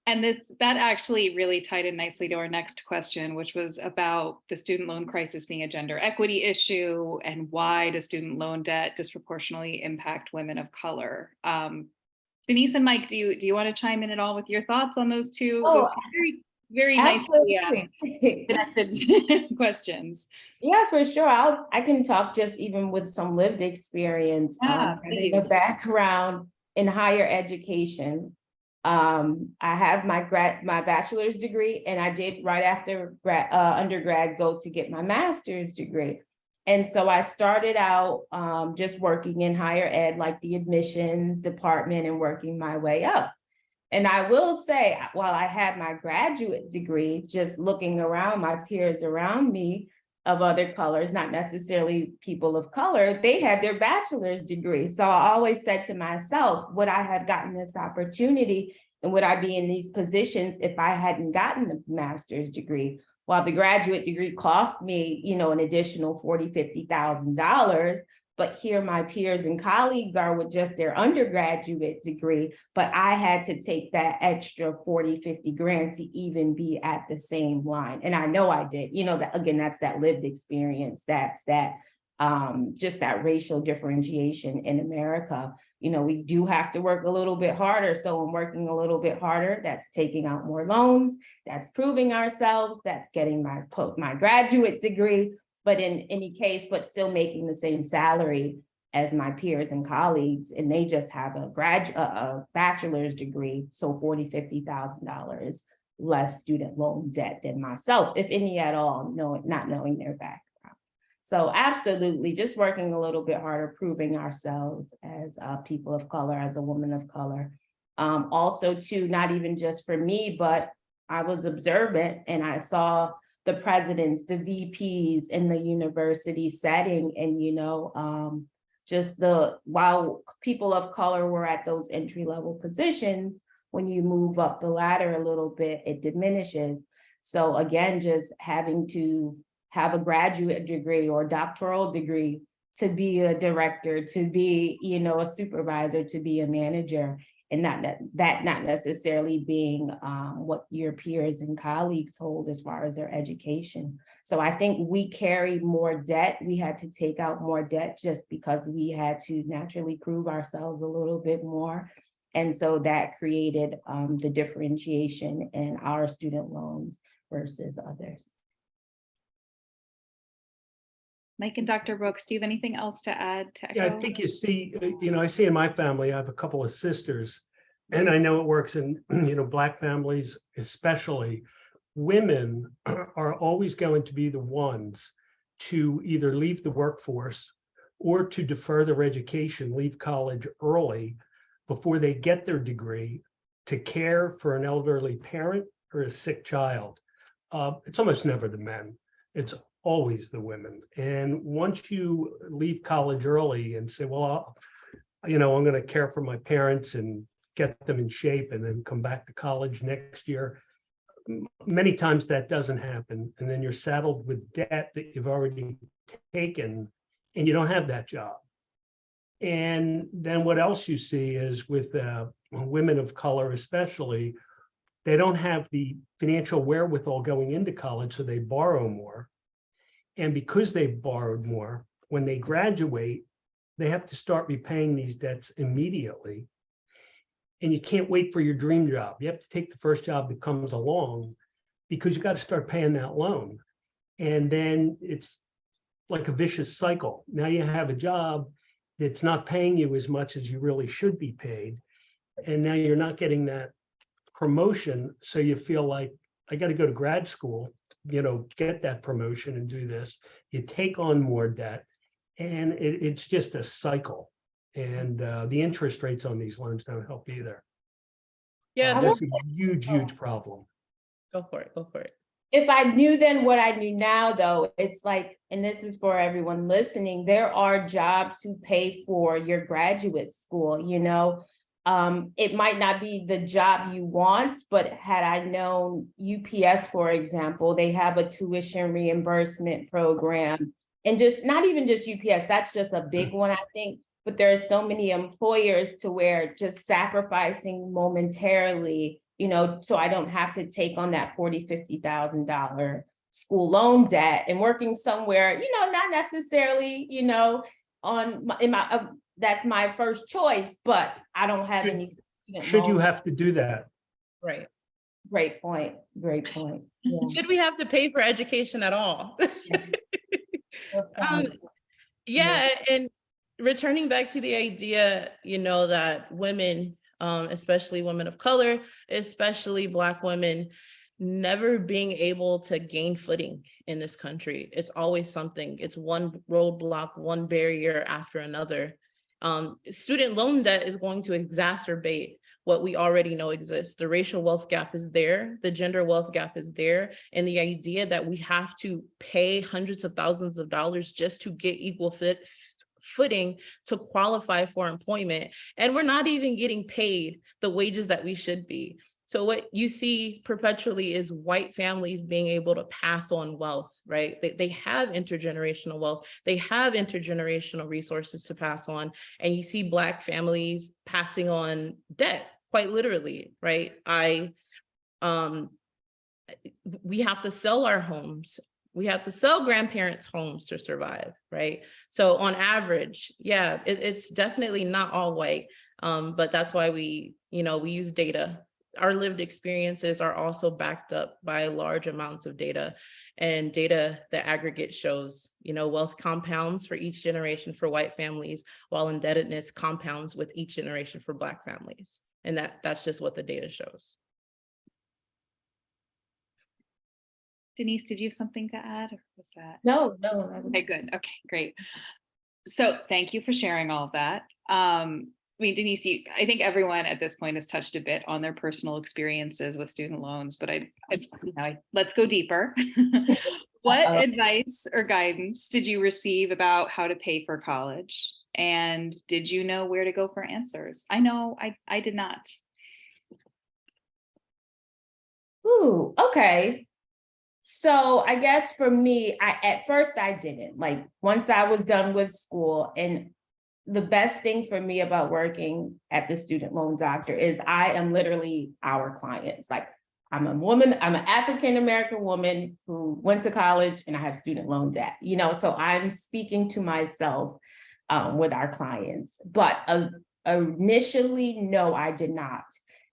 And that actually really tied in nicely to our next question, which was about the student loan crisis being a gender equity issue, and why does student loan debt disproportionately impact women of color? Denise and Mike, do you want to chime in at all with your thoughts on those two? Oh, Very very nicely Absolutely. connected questions. Yeah, for sure. I can talk just even with some lived experience, Yeah, having a please. background in higher education. I have my bachelor's degree, and I did right after undergrad go to get my master's degree. And so I started out just working in higher ed, like the admissions department, and working my way up. And I will say, while I had my graduate degree, just looking around my peers around me of other colors, not necessarily people of color, they had their bachelor's degree. So I always said to myself, would I have gotten this opportunity and would I be in these positions if I hadn't gotten the master's degree? While the graduate degree cost me, an additional $40,000, $50,000, but here my peers and colleagues are with just their undergraduate degree, but I had to take that extra 40, 50 grand to even be at the same line. And I know I did, that again, that's that lived experience. That's that just that racial differentiation in America. We do have to work a little bit harder. So I'm working a little bit harder. That's taking out more loans. That's proving ourselves. That's getting my graduate degree. But in any case, but still making the same salary as my peers and colleagues, and they just have a bachelor's degree, so $40,000, $50,000 less student loan debt than myself, if any at all, not knowing their background. So absolutely, just working a little bit harder, proving ourselves as people of color, as a woman of color. Also, too, not even just for me, but I was observant and I saw the presidents, the VPs in the university setting. And, while people of color were at those entry-level positions, when you move up the ladder a little bit, it diminishes. So again, just having to have a graduate degree or doctoral degree to be a director, to be, a supervisor, to be a manager, and not necessarily being what your peers and colleagues hold as far as their education. So I think we carry more debt. We had to take out more debt just because we had to naturally prove ourselves a little bit more. And so that created the differentiation in our student loans versus others. Mike and Dr. Brooks, do you have anything else to add to echo? Yeah, I think you see, I see in my family, I have a couple of sisters, and I know it works in, Black families especially. Women are always going to be the ones to either leave the workforce or to defer their education, leave college early before they get their degree to care for an elderly parent or a sick child. It's almost never the men. It's always the women. And once you leave college early and say, well, I'm going to care for my parents and get them in shape and then come back to college next year, many times that doesn't happen. And then you're saddled with debt that you've already taken and you don't have that job. And then what else you see is with women of color, especially, they don't have the financial wherewithal going into college, so they borrow more. And because they've borrowed more, when they graduate, they have to start repaying these debts immediately. And you can't wait for your dream job. You have to take the first job that comes along because you got to start paying that loan. And then it's like a vicious cycle. Now you have a job that's not paying you as much as you really should be paid. And now you're not getting that promotion. So you feel like, I got to go to grad school, get that promotion and do this. You take on more debt, and it's just a cycle. And the interest rates on these loans don't help either. Yeah, That's a huge problem. go for it. If I knew then what I knew now, though, it's like, and this is for everyone listening, there are jobs who pay for your graduate school, it might not be the job you want, but had I known UPS, for example, they have a tuition reimbursement program, and just not even just UPS, that's just a big one, I think. But there are so many employers to where just sacrificing momentarily, so I don't have to take on that $40,000, $50,000 school loan debt and working somewhere, not necessarily, that's my first choice, but I don't have any. Should you have to do that? Right. Great point. Great point. Yeah. Should we have to pay for education at all? Yeah, and returning back to the idea, you know, that women, especially women of color, especially Black women, never being able to gain footing in this country. It's always something. It's one roadblock, one barrier after another. Student loan debt is going to exacerbate what we already know exists. The racial wealth gap is there, the gender wealth gap is there, and the idea that we have to pay hundreds of thousands of dollars just to get equal footing to qualify for employment, and we're not even getting paid the wages that we should be. So what you see perpetually is white families being able to pass on wealth, right? They have intergenerational wealth, they have intergenerational resources to pass on, and you see Black families passing on debt, quite literally, right? We have to sell our homes. We have to sell grandparents' homes to survive, right? So on average, yeah, it's definitely not all white, but that's why we use data. Our lived experiences are also backed up by large amounts of data, and data, the aggregate shows, wealth compounds for each generation for white families, while indebtedness compounds with each generation for Black families. And that's just what the data shows. Denise, did you have something to add, or was that? No. Okay, good. Okay, great. So thank you for sharing all of that. Denise, I think everyone at this point has touched a bit on their personal experiences with student loans, but let's go deeper. What advice or guidance did you receive about how to pay for college? And did you know where to go for answers? I know I did not. Ooh, okay. So I guess for me, at first I didn't. Like, once I was done with school, and the best thing for me about working at the student loan doctor is I am literally our clients. Like, I'm a woman, I'm an African-American woman who went to college, and I have student loan debt, so I'm speaking to myself with our clients. But initially, no, I did not.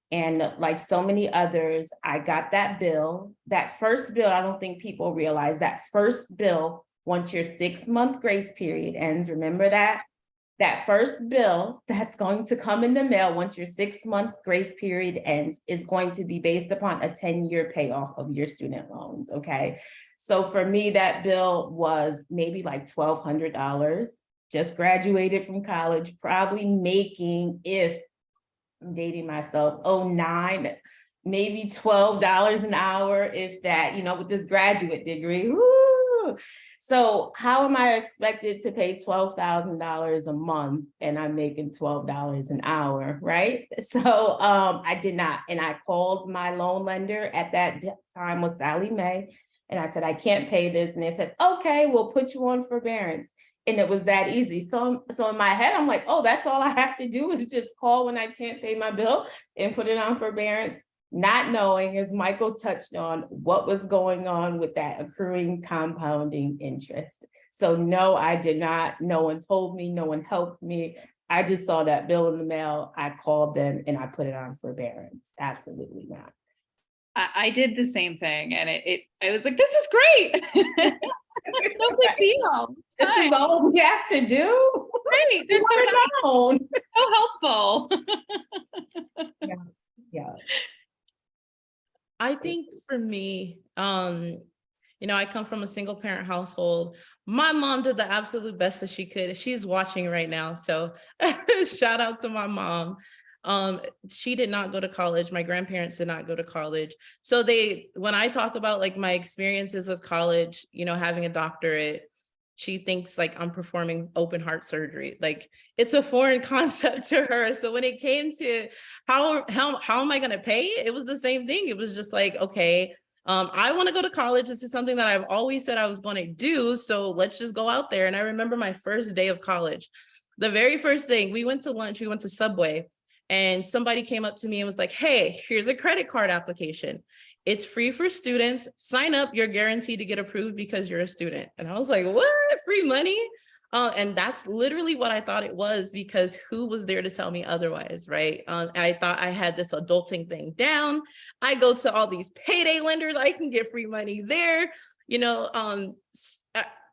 And like so many others, I got that bill. That first bill, I don't think people realize that first bill, once your 6-month grace period ends, remember that? That first bill that's going to come in the mail once your 6-month grace period ends is going to be based upon a 10-year payoff of your student loans, okay? So for me, that bill was maybe like $1,200, just graduated from college, probably making, if I'm dating myself, 09, maybe $12 an hour, if that, with this graduate degree. Woo! So how am I expected to pay $12,000 a month and I'm making $12 an hour, right? So I did not. And I called my loan lender at that time, was Sally Mae. And I said, I can't pay this. And they said, okay, we'll put you on forbearance. And it was that easy. So in my head, I'm like, oh, that's all I have to do is just call when I can't pay my bill and put it on forbearance, not knowing, as Michael touched on, what was going on with that accruing compounding interest. So no, I did not. No one told me, no one helped me. I just saw that bill in the mail. I called them and I put it on forbearance. Absolutely not. I did the same thing, and I was like, this is great. No big deal. This is all we have to do. Right. They're so helpful. Yeah. I think for me, I come from a single parent household. My mom did the absolute best that she could. She's watching right now, so shout out to my mom. She did not go to college. My grandparents did not go to college. So when I talk about like my experiences with college, having a doctorate, she thinks like I'm performing open heart surgery. Like, it's a foreign concept to her. So when it came to how am I going to pay, it was the same thing. It was just like, okay, I want to go to college. This is something that I've always said I was going to do. So let's just go out there. And I remember my first day of college, the very first thing, we went to lunch, we went to Subway. And somebody came up to me and was like, hey, here's a credit card application. It's free for students. Sign up. You're guaranteed to get approved because you're a student. And I was like, what? Free money? And that's literally what I thought it was, because who was there to tell me otherwise, right? I thought I had this adulting thing down. I go to all these payday lenders, I can get free money there.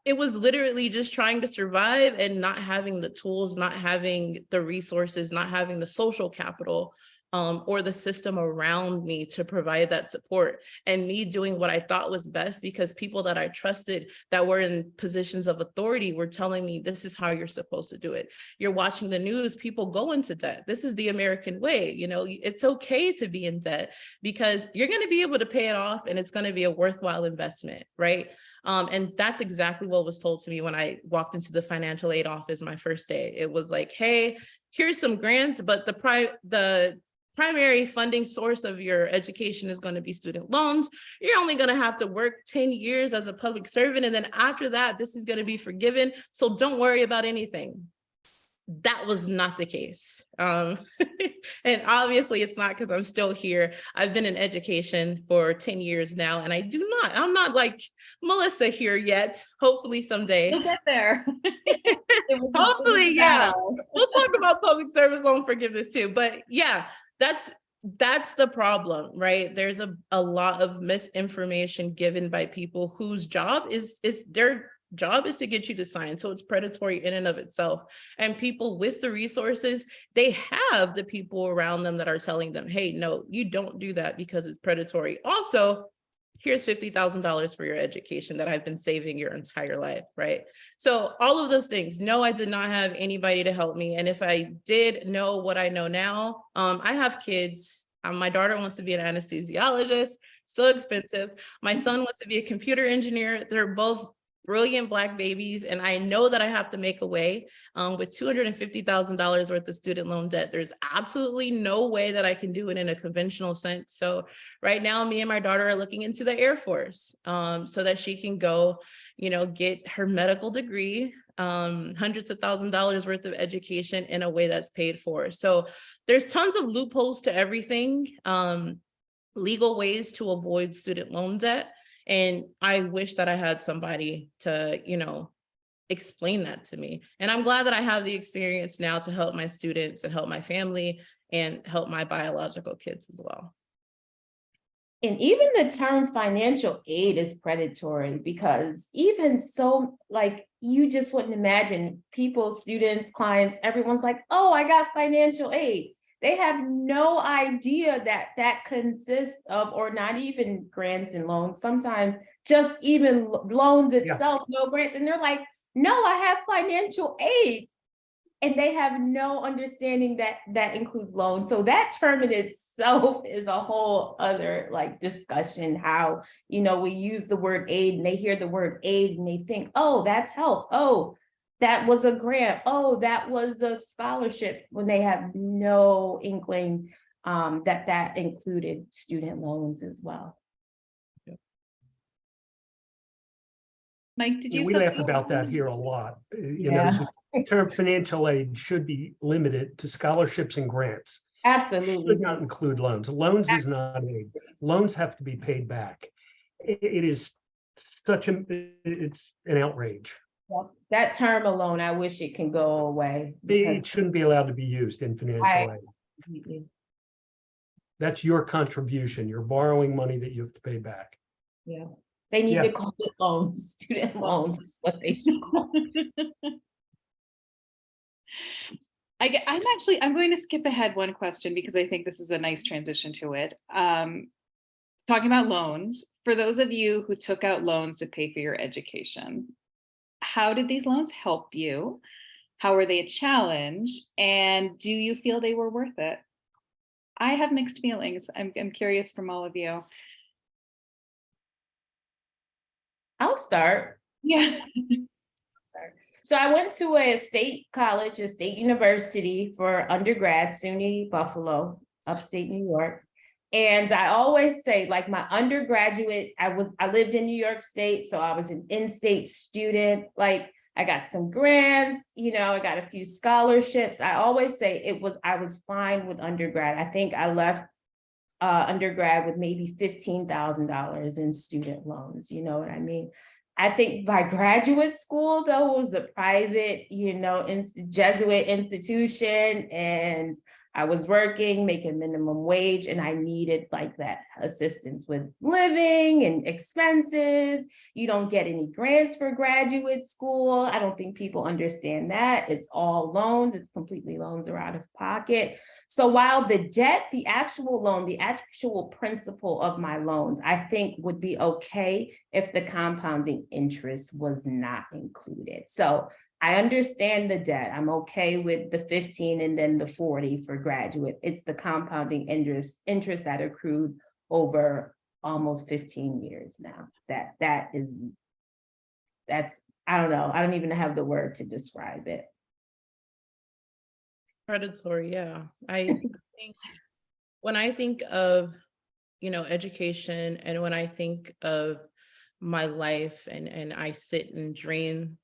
It was literally just trying to survive and not having the tools, not having the resources, not having the social capital, or the system around me to provide that support, and me doing what I thought was best because people that I trusted that were in positions of authority were telling me, this is how you're supposed to do it. You're watching the news, people go into debt. This is the American way. It's okay to be in debt because you're going to be able to pay it off and it's going to be a worthwhile investment, right? And that's exactly what was told to me when I walked into the financial aid office my first day. It was like, hey, here's some grants, but the primary funding source of your education is going to be student loans. You're only going to have to work 10 years as a public servant. And then after that, this is going to be forgiven. So don't worry about anything. That was not the case. And obviously it's not, because I'm still here. I've been in education for 10 years now, and I'm not like Melissa here yet. Hopefully someday. You'll get there. Hopefully, yeah. We'll talk about public service loan forgiveness too. But yeah, that's the problem, right? There's a lot of misinformation given by people whose job is their job is to get you to sign. So it's predatory in and of itself. And people with the resources, they have the people around them that are telling them, hey, no, you don't do that because it's predatory. Also, here's $50,000 for your education that I've been saving your entire life, right? So all of those things. No, I did not have anybody to help me. And if I did know what I know now, I have kids. My daughter wants to be an anesthesiologist, so expensive. My son wants to be a computer engineer. They're both brilliant Black babies. And I know that I have to make a way with $250,000 worth of student loan debt. There's absolutely no way that I can do it in a conventional sense. So right now, me and my daughter are looking into the Air Force so that she can go, get her medical degree, hundreds of $1,000s worth of education in a way that's paid for. So there's tons of loopholes to everything, legal ways to avoid student loan debt. And I wish that I had somebody to, explain that to me. And I'm glad that I have the experience now to help my students and help my family and help my biological kids as well. And even the term financial aid is predatory, because even so, like, you just wouldn't imagine people, students, clients, everyone's like, oh, I got financial aid. They have no idea that that consists of, or not even grants and loans, sometimes just even loans itself, no grants. And they're like, no, I have financial aid. And they have no understanding that that includes loans. So that term in itself is a whole other discussion, how, we use the word aid and they hear the word aid and they think, oh, that's help. Oh, that was a grant. Oh, that was a scholarship, when they have no inkling that that included student loans as well. Mike, did you? We laugh about that here a lot. The term financial aid should be limited to scholarships and grants. Absolutely. Should not include loans. Loans is not aid. Loans have to be paid back. It is it's an outrage. Well, that term alone, I wish it can go away. It shouldn't be allowed to be used in financial aid. That's your contribution. You're borrowing money that you have to pay back. Yeah. They need to call it loans, student loans is what they should call it. I'm going to skip ahead one question because I think this is a nice transition to it. Talking about loans, for those of you who took out loans to pay for your education, how did these loans help you? How were they a challenge? And do you feel they were worth it? I have mixed feelings. I'm curious from all of you. I'll start. Yes. So I went to a state college, a state university for undergrad, SUNY Buffalo, upstate New York. And I always say, my undergraduate, I lived in New York State, so I was an in-state student. I got some grants, I got a few scholarships. I always say I was fine with undergrad. I think I left undergrad with maybe $15,000 in student loans, you know what I mean? I think by graduate school, though, it was a private, Jesuit institution, and I was working, making minimum wage, and I needed like that assistance with living and expenses. You don't get any grants for graduate school. I don't think people understand that. It's all loans. It's completely loans are out of pocket. So while the debt, the actual loan, the actual principal of my loans, I think would be okay if the compounding interest was not included. So I understand the debt. I'm okay with the 15 and then the 40 for graduate. It's the compounding interest that accrued over almost 15 years now. That's, I don't know. I don't even have the word to describe it. Predatory, yeah. I think when I think of, education, and when I think of my life and I sit and dream,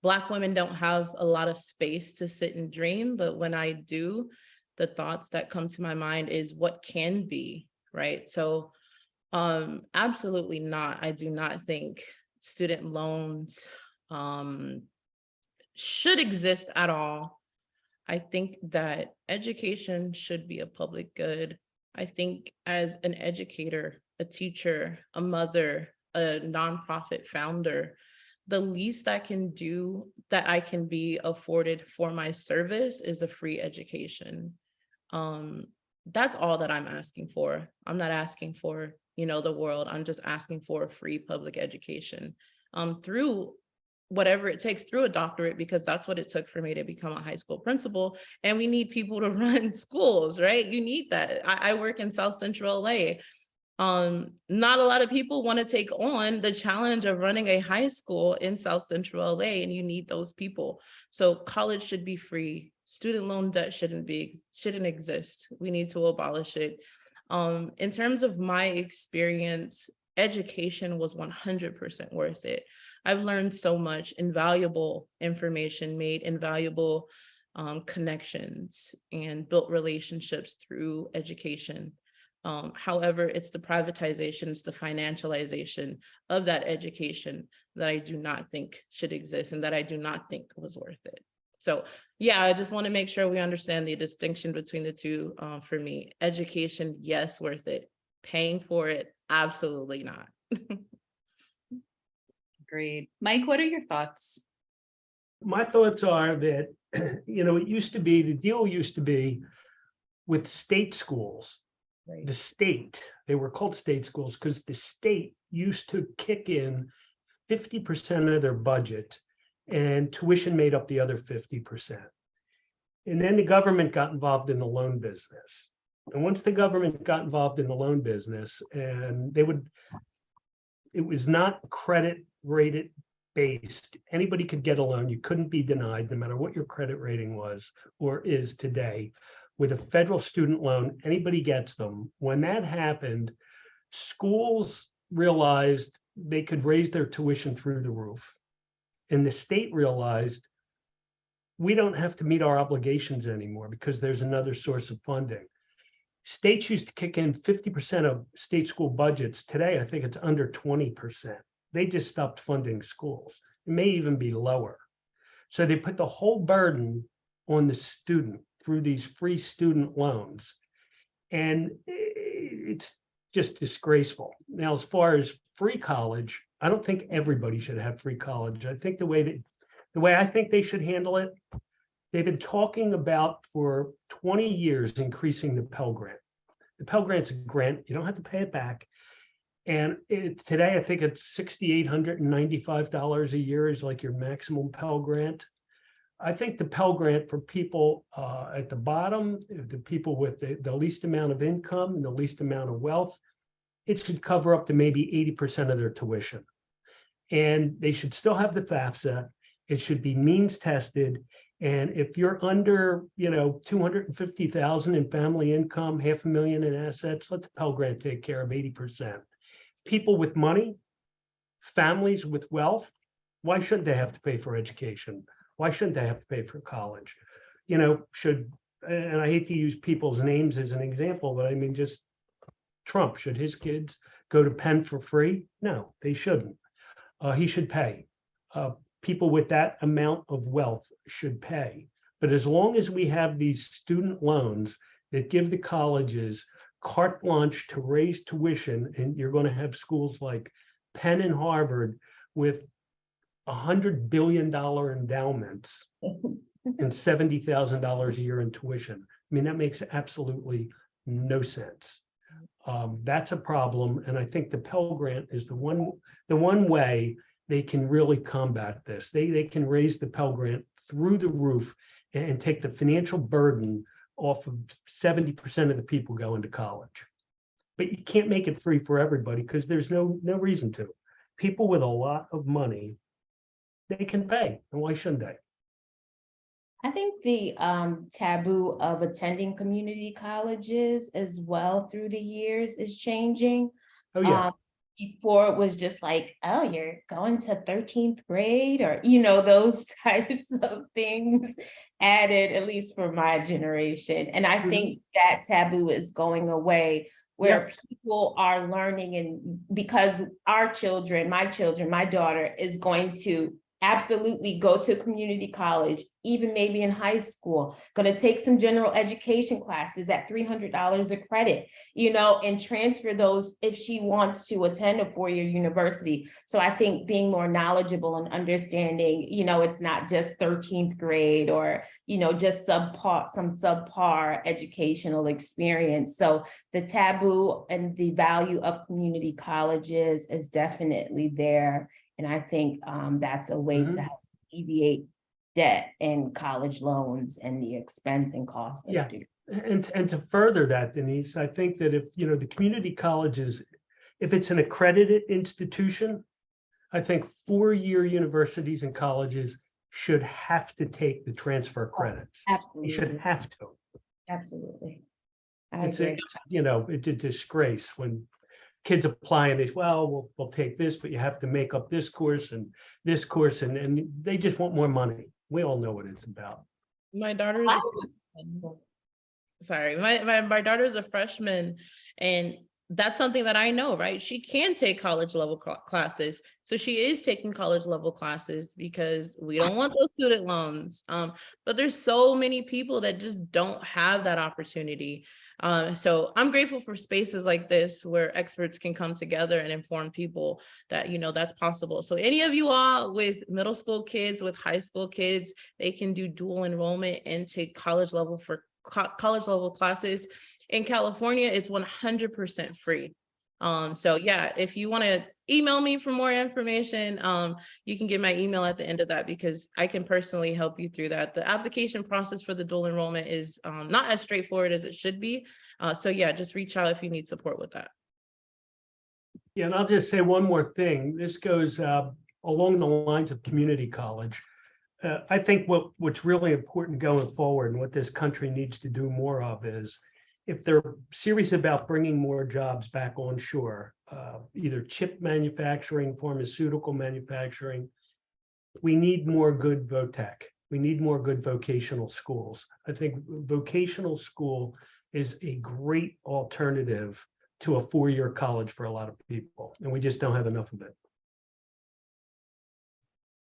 Black women don't have a lot of space to sit and dream, but when I do, the thoughts that come to my mind is what can be, right? So absolutely not. I do not think student loans should exist at all. I think that education should be a public good. I think as an educator, a teacher, a mother, a nonprofit founder, the least I can do that I can be afforded for my service is a free education. That's all that I'm asking for. I'm not asking for, the world. I'm just asking for a free public education through whatever it takes, through a doctorate, because that's what it took for me to become a high school principal. And we need people to run schools, right? You need that. I work in South Central LA. Not a lot of people want to take on the challenge of running a high school in South Central LA, and you need those people. So college should be free. Student loan debt shouldn't exist. We need to abolish it. In terms of my experience, education was 100% worth it. I've learned so much invaluable information, made invaluable connections, and built relationships through education. However, it's the privatization, it's the financialization of that education that I do not think should exist and that I do not think was worth it. So yeah, I just want to make sure we understand the distinction between the two. For me, education, yes, worth it. Paying for it, absolutely not. Great. Mike, what are your thoughts? My thoughts are that, the deal used to be with state schools. Right. The state, they were called state schools because the state used to kick in 50% of their budget, and tuition made up the other 50%. And then the government got involved in the loan business. And once the government got involved in the loan business, and it was not credit rated based. Anybody could get a loan. You couldn't be denied, no matter what your credit rating was or is today. With a federal student loan, anybody gets them. When that happened, schools realized they could raise their tuition through the roof. And the state realized we don't have to meet our obligations anymore because there's another source of funding. States used to kick in 50% of state school budgets. Today, I think it's under 20%. They just stopped funding schools. It may even be lower. So they put the whole burden on the student through these free student loans. And it's just disgraceful. Now, as far as free college, I don't think everybody should have free college. I think the way I think they should handle it, they've been talking about for 20 years increasing the Pell Grant. The Pell Grant's a grant, you don't have to pay it back. And today, I think it's $6,895 a year is like your maximum Pell Grant. I think the Pell Grant for people at the bottom, the people with the least amount of income and the least amount of wealth, it should cover up to maybe 80% of their tuition. And they should still have the FAFSA. It should be means tested. And if you're under, 250,000 in family income, $500,000 in assets, let the Pell Grant take care of 80%. People with money, families with wealth, why shouldn't they have to pay for education? Why shouldn't they have to pay for college? And I hate to use people's names as an example, but I mean, just Trump, should his kids go to Penn for free? No, they shouldn't. he should pay. People with that amount of wealth should pay. But as long as we have these student loans that give the colleges carte blanche to raise tuition, and you're going to have schools like Penn and Harvard with $100 billion endowments and $70,000 a year in tuition. I mean, that makes absolutely no sense. That's a problem, and I think the Pell Grant is the one way they can really combat this. They can raise the Pell Grant through the roof and take the financial burden off of 70% of the people going to college. But you can't make it free for everybody because there's no reason to. People with a lot of money, they can pay, and why shouldn't they? I think the taboo of attending community colleges as well through the years is changing. Oh, yeah. Before it was just like, oh, you're going to 13th grade, or, you know, those types of things added, at least for my generation. And I think that taboo is going away, where people are learning, and because our children, my daughter is going to absolutely go to community college, even maybe in high school, going to take some general education classes at $300 a credit, you know, and transfer those if she wants to attend a four-year university. So I think being more knowledgeable and understanding, you know, it's not just 13th grade or, you know, just some subpar educational experience. So the taboo and the value of community colleges is definitely there. And I think that's a way to help alleviate debt and college loans and the expense and cost. Yeah, and to further that, Denise, I think that if, you know, the community colleges, if it's an accredited institution, I think four-year universities and colleges should have to take the transfer credits. Absolutely. You should have to. Absolutely. It's a disgrace when kids apply and they say, well, we'll take this, but you have to make up this course and this course, and they just want more money. We all know what it's about. My daughter's a freshman. Sorry, my daughter's a freshman, and that's something that I know, right? She can take college level classes. So she is taking college level classes because we don't want those student loans. But there's so many people that just don't have that opportunity. So I'm grateful for spaces like this where experts can come together and inform people that, you know, that's possible. So any of you all with middle school kids, with high school kids, they can do dual enrollment and take college level classes. In California, it's 100% free. So yeah, if you want to email me for more information, you can get my email at the end of that, because I can personally help you through that. The application process for the dual enrollment is not as straightforward as it should be. So yeah, just reach out if you need support with that. Yeah, and I'll just say one more thing. This goes along the lines of community college. I think what's really important going forward and what this country needs to do more of is, if they're serious about bringing more jobs back onshore, either chip manufacturing, pharmaceutical manufacturing, we need more good VOTech. We need more good vocational schools. I think vocational school is a great alternative to a four-year college for a lot of people, and we just don't have enough of it.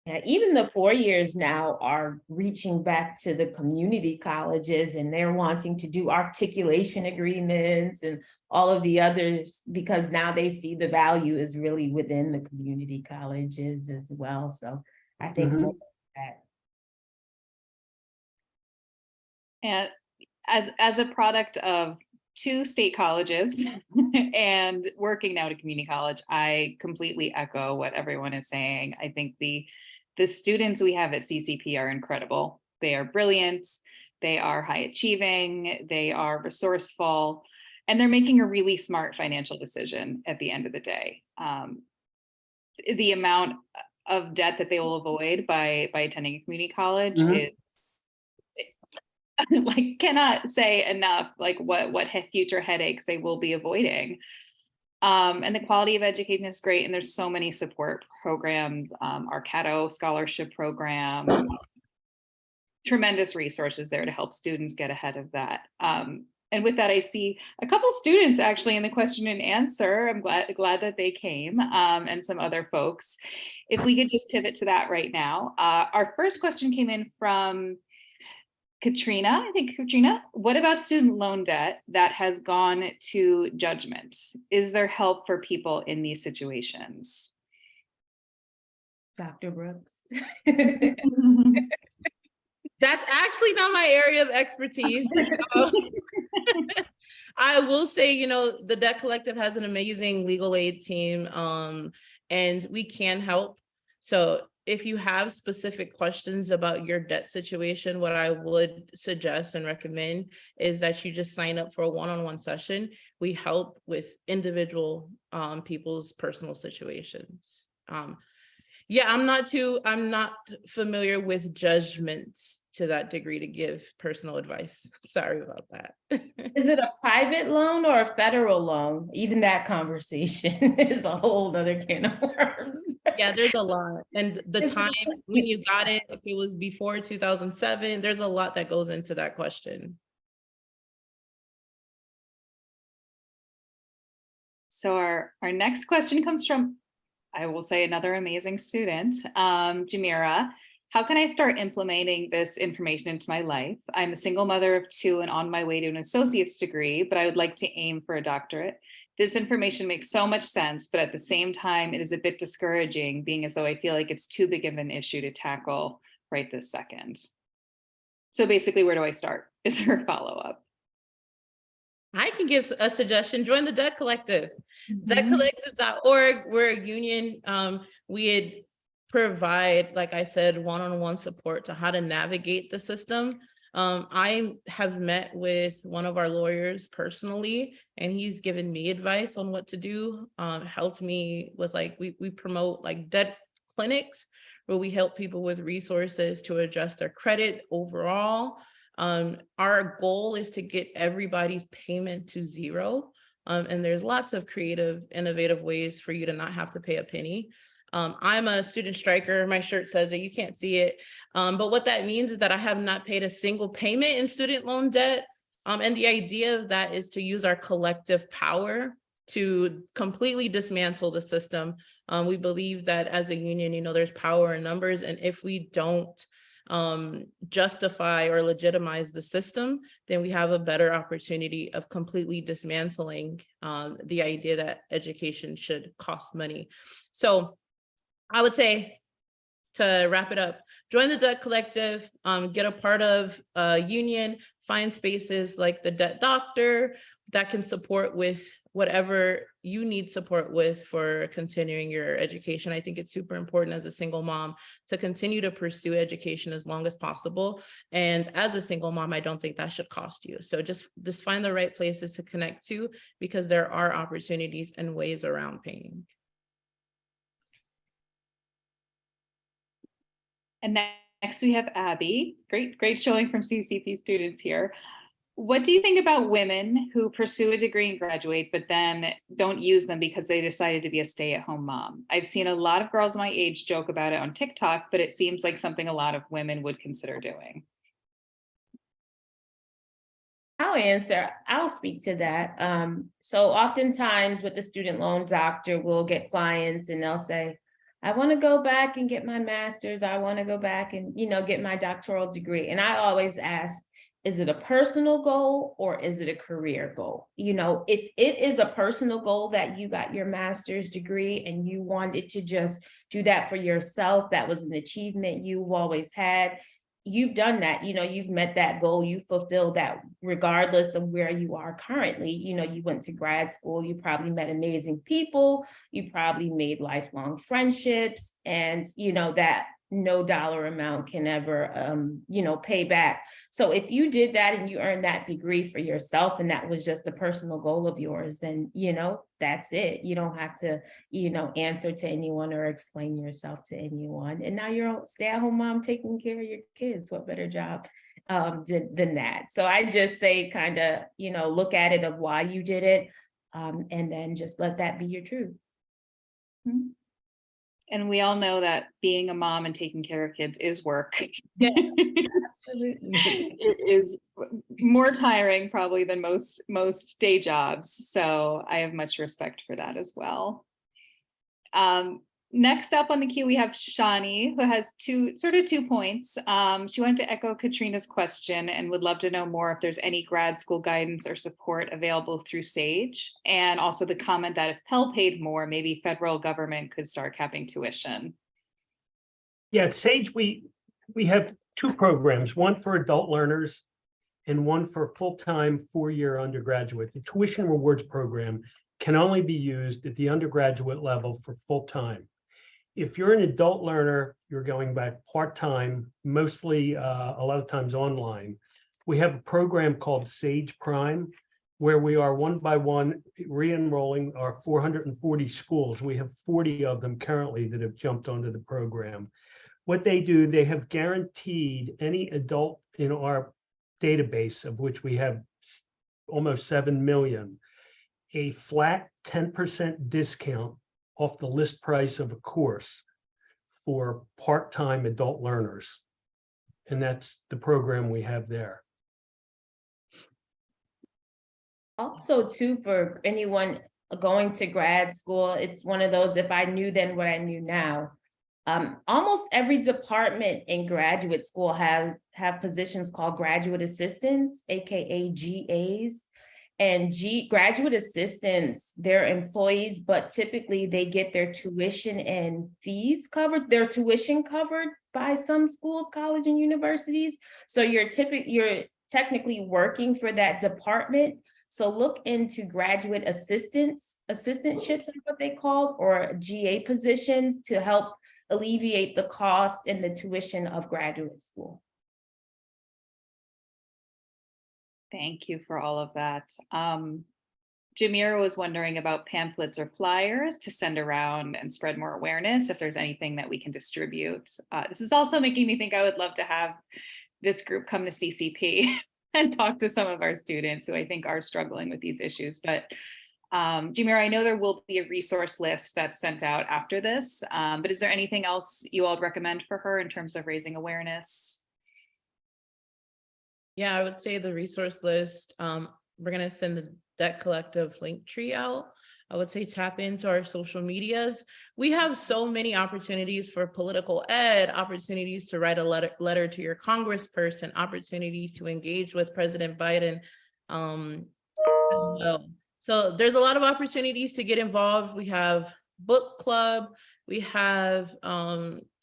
Yeah, even the 4 years now are reaching back to the community colleges, and they're wanting to do articulation agreements and all of the others, because now they see the value is really within the community colleges as well. So I think more of that. And as a product of two state colleges and working now at a community college, I completely echo what everyone is saying. I think the students we have at CCP are incredible. They are brilliant, they are high achieving, they are resourceful, and they're making a really smart financial decision at the end of the day. The amount of debt that they will avoid by attending a community college is, like, cannot say enough, like what future headaches they will be avoiding. And the quality of education is great. And there's so many support programs, our Cato scholarship program, tremendous resources there to help students get ahead of that. And And with that, I see a couple students actually in the question and answer. I'm glad that they came, and some other folks. If we could just pivot to that right now. Our first question came in from Katrina. I think Katrina, what about student loan debt that has gone to judgment? Is there help for people in these situations? Dr. Brooks. That's actually not my area of expertise. I will say, you know, the Debt Collective has an amazing legal aid team, and we can help. So if you have specific questions about your debt situation, what I would suggest and recommend is that you just sign up for a one-on-one session. We help with individual people's personal situations. Yeah, I'm not familiar with judgments to that degree to give personal advice. Sorry about that. Is it a private loan or a federal loan? Even that conversation is a whole other can of worms. Yeah, there's a lot. And the time when you got it, if it was before 2007, there's a lot that goes into that question. So our next question comes from, I will say, another amazing student, Jamira. How can I start implementing this information into my life? I'm a single mother of 2 and on my way to an associate's degree, but I would like to aim for a doctorate. This information makes so much sense, but at the same time, it is a bit discouraging, being as though I feel like it's too big of an issue to tackle right this second. So basically, where do I start? Is there a follow-up? I can give a suggestion. Join the Debt Collective. Debtcollective.org. We're a union. We provide, like I said, one-on-one support to how to navigate the system. I have met with one of our lawyers personally, and he's given me advice on what to do, helped me with, like, we promote like debt clinics where we help people with resources to adjust their credit overall. Our goal is to get everybody's payment to 0. And there's lots of creative, innovative ways for you to not have to pay a penny. I'm a student striker. My shirt says it, you can't see it. But what that means is that I have not paid a single payment in student loan debt. And the idea of that is to use our collective power to completely dismantle the system. We believe that as a union, you know, there's power in numbers. And if we don't justify or legitimize the system, then we have a better opportunity of completely dismantling the idea that education should cost money. So I would say, to wrap it up, join the Debt Collective, get a part of a union, find spaces like the Debt Doctor that can support with whatever you need support with for continuing your education. I think it's super important as a single mom to continue to pursue education as long as possible. And as a single mom, I don't think that should cost you. So just find the right places to connect to, because there are opportunities and ways around paying. And next we have Abby. Great showing from CCP students here. What do you think about women who pursue a degree and graduate, but then don't use them because they decided to be a stay-at-home mom? I've seen a lot of girls my age joke about it on TikTok, but it seems like something a lot of women would consider doing. I'll speak to that. So oftentimes with the student loan doctor, we'll get clients and they'll say, I want to go back and get my master's. I want to go back and, you know, get my doctoral degree. And I always ask, is it a personal goal or is it a career goal? You know, if it is a personal goal that you got your master's degree and you wanted to just do that for yourself, that was an achievement you've always had, you've done that, you know, you've met that goal, you fulfilled that regardless of where you are currently. You know, you went to grad school, you probably met amazing people, you probably made lifelong friendships, and you know that no dollar amount can ever, you know, pay back. So if you did that and you earned that degree for yourself and that was just a personal goal of yours, then, you know, that's it. You don't have to, you know, answer to anyone or explain yourself to anyone. And now you're a stay-at-home mom taking care of your kids. What better job than that? So I just say kind of, you know, look at it of why you did it, and then just let that be your truth. Mm-hmm. And we all know that being a mom and taking care of kids is work. Yes, absolutely. It is more tiring probably than most day jobs. So I have much respect for that as well. Next up on the queue, we have Shani, who has two points. She wanted to echo Katrina's question and would love to know more if there's any grad school guidance or support available through SAGE. And also the comment that if Pell paid more, maybe federal government could start capping tuition. Yeah, at SAGE, we have two programs, one for adult learners and one for full-time four-year undergraduate. The tuition rewards program can only be used at the undergraduate level for full-time. If you're an adult learner, you're going back part-time, mostly a lot of times online. We have a program called SAGE Prime, where we are one by one re-enrolling our 440 schools. We have 40 of them currently that have jumped onto the program. What they do, they have guaranteed any adult in our database, of which we have almost 7 million, a flat 10% discount off the list price of a course for part-time adult learners. And that's the program we have there. Also, too, for anyone going to grad school, it's one of those, if I knew then what I knew now. Almost every department in graduate school have positions called graduate assistants, AKA GAs. And graduate assistants, they're employees, but typically they get their tuition and fees covered, their tuition covered by some schools, college and universities. So you're technically working for that department. So look into graduate assistantships, is what they call, or GA positions to help alleviate the cost and the tuition of graduate school. Thank you for all of that. Jamira was wondering about pamphlets or flyers to send around and spread more awareness, if there's anything that we can distribute. This is also making me think I would love to have this group come to CCP and talk to some of our students who I think are struggling with these issues. But Jamira, I know there will be a resource list that's sent out after this, but is there anything else you all recommend for her in terms of raising awareness? Yeah, I would say the resource list, we're going to send the Debt Collective link tree out. I would say tap into our social medias. We have so many opportunities for political ed, opportunities to write a letter to your congressperson, opportunities to engage with President Biden as well. So there's a lot of opportunities to get involved. We have book club, we have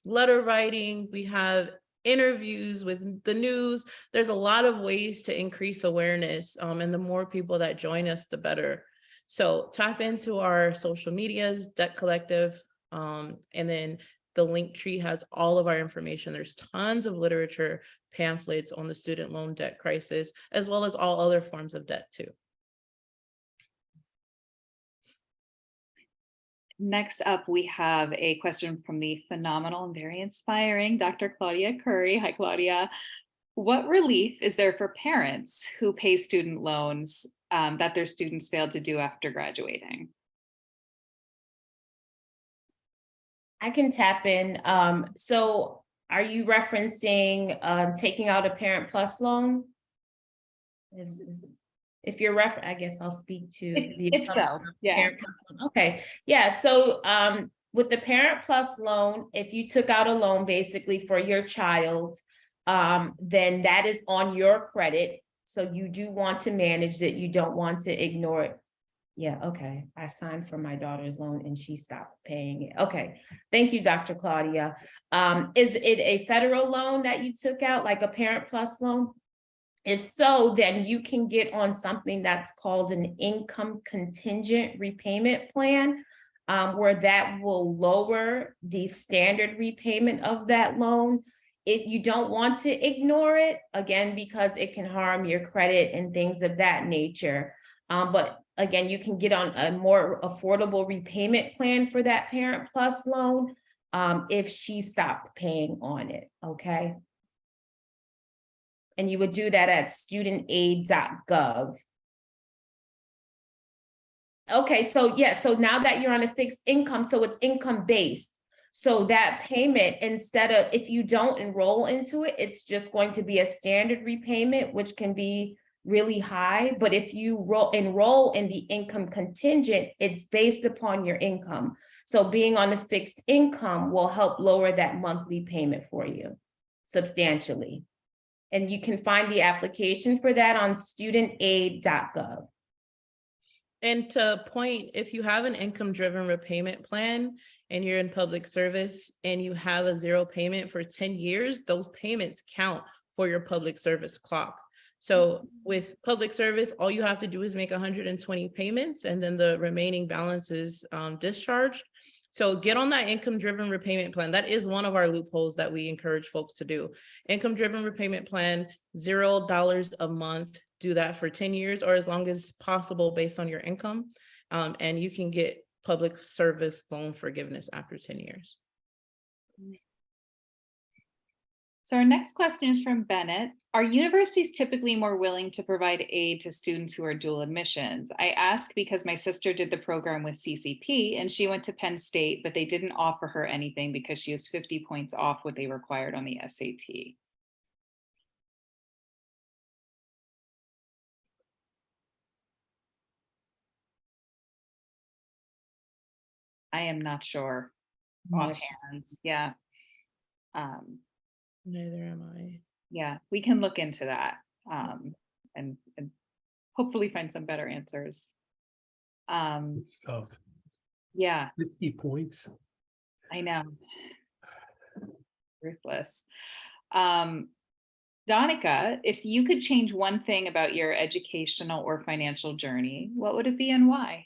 letter writing, we have interviews with the news. There's a lot of ways to increase awareness, and the more people that join us, the better. So tap into our social medias, Debt Collective, and then the link tree has all of our information. There's tons of literature, pamphlets on the student loan debt crisis, as well as all other forms of debt too. Next up, we have a question from the phenomenal and very inspiring Dr. Claudia Curry. Hi, Claudia. What relief is there for parents who pay student loans that their students failed to do after graduating? I can tap in. So are you referencing taking out a Parent Plus loan? If you're I guess I'll speak to if so, yeah. Parent Plus loan. Okay, yeah. So with the Parent Plus loan, if you took out a loan basically for your child, then that is on your credit. So you do want to manage it. You don't want to ignore it. Yeah, okay. I signed for my daughter's loan and she stopped paying it. Okay, thank you, Dr. Claudia. Is it a federal loan that you took out, like a Parent Plus loan? If so, then you can get on something that's called an income contingent repayment plan, where that will lower the standard repayment of that loan. If you don't want to ignore it, again, because it can harm your credit and things of that nature. But again, you can get on a more affordable repayment plan for that Parent Plus loan if she stopped paying on it, okay? And you would do that at studentaid.gov. Okay, so yeah, so now that you're on a fixed income, so it's income based. So that payment, instead of, if you don't enroll into it, it's just going to be a standard repayment, which can be really high. But if you enroll in the income contingent, it's based upon your income. So being on a fixed income will help lower that monthly payment for you substantially. And you can find the application for that on studentaid.gov. And to point, if you have an income-driven repayment plan and you're in public service and you have a zero payment for 10 years, those payments count for your public service clock. So with public service, all you have to do is make 120 payments and then the remaining balance is discharged. So get on that income-driven repayment plan. That is one of our loopholes that we encourage folks to do. Income-driven repayment plan, $0 a month. Do that for 10 years or as long as possible based on your income. And you can get public service loan forgiveness after 10 years. So our next question is from Bennett. Are universities typically more willing to provide aid to students who are dual admissions? I ask because my sister did the program with CCP and she went to Penn State, but they didn't offer her anything because she was 50 points off what they required on the SAT. I am not sure offhand. Yeah. Neither am I. Yeah, we can look into that and hopefully find some better answers. It's tough. Yeah, 50 points. I know. Ruthless. Donica, if you could change one thing about your educational or financial journey, what would it be and why?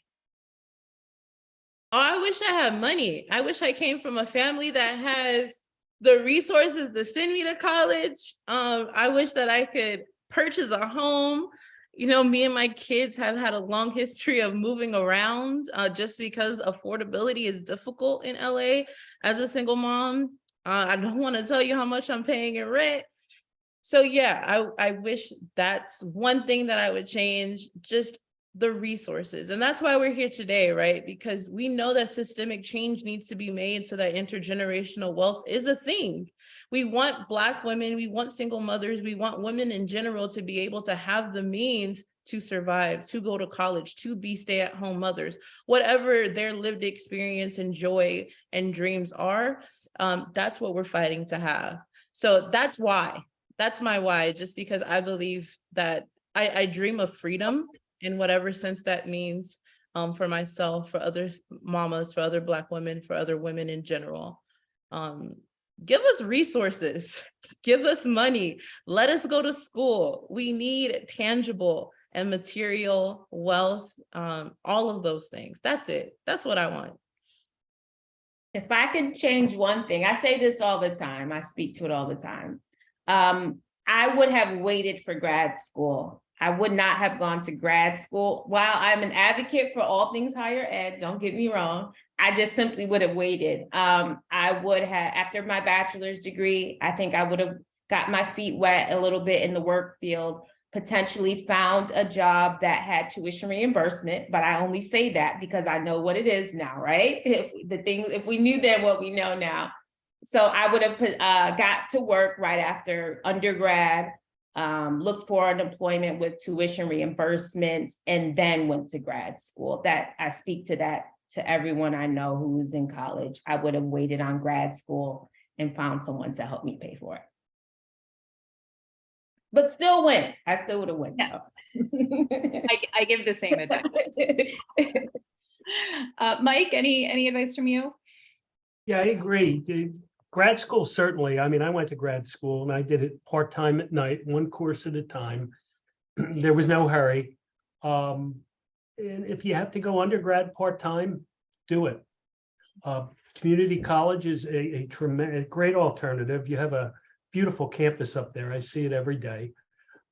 Oh, I wish I had money. I wish I came from a family that has the resources to send me to college. I wish that I could purchase a home. You know, me and my kids have had a long history of moving around just because affordability is difficult in LA as a single mom. I don't want to tell you how much I'm paying in rent. So yeah, I wish that's one thing that I would change, just the resources. And that's why we're here today, right? Because we know that systemic change needs to be made so that intergenerational wealth is a thing. We want Black women, we want single mothers, we want women in general to be able to have the means to survive, to go to college, to be stay-at-home mothers, whatever their lived experience and joy and dreams are, that's what we're fighting to have. So that's why, that's my why, just because I believe that I dream of freedom in whatever sense that means, for myself, for other mamas, for other Black women, for other women in general. Give us resources, give us money, let us go to school. We need tangible and material wealth, all of those things. That's it. That's what I want. If I could change one thing, I say this all the time, I speak to it all the time. I would have waited for grad school. I would not have gone to grad school. While I'm an advocate for all things higher ed, don't get me wrong, I just simply would have waited. I would have, after my bachelor's degree, I think I would have got my feet wet a little bit in the work field, potentially found a job that had tuition reimbursement, but I only say that because I know what it is now, right? If we knew then what we know now. So I would have got to work right after undergrad, looked for an employment with tuition reimbursement, and then went to grad school. That I speak to that to everyone I know who's in college. I would have waited on grad school and found someone to help me pay for it. But still went. I still would have went. Yeah. I give the same advice. Mike, any advice from you? Yeah, I agree. Grad school, certainly. I mean, I went to grad school and I did it part-time at night, one course at a time. There was no hurry. And if you have to go undergrad part-time, do it. Community college is a tremendous, great alternative. You have a beautiful campus up there. I see it every day.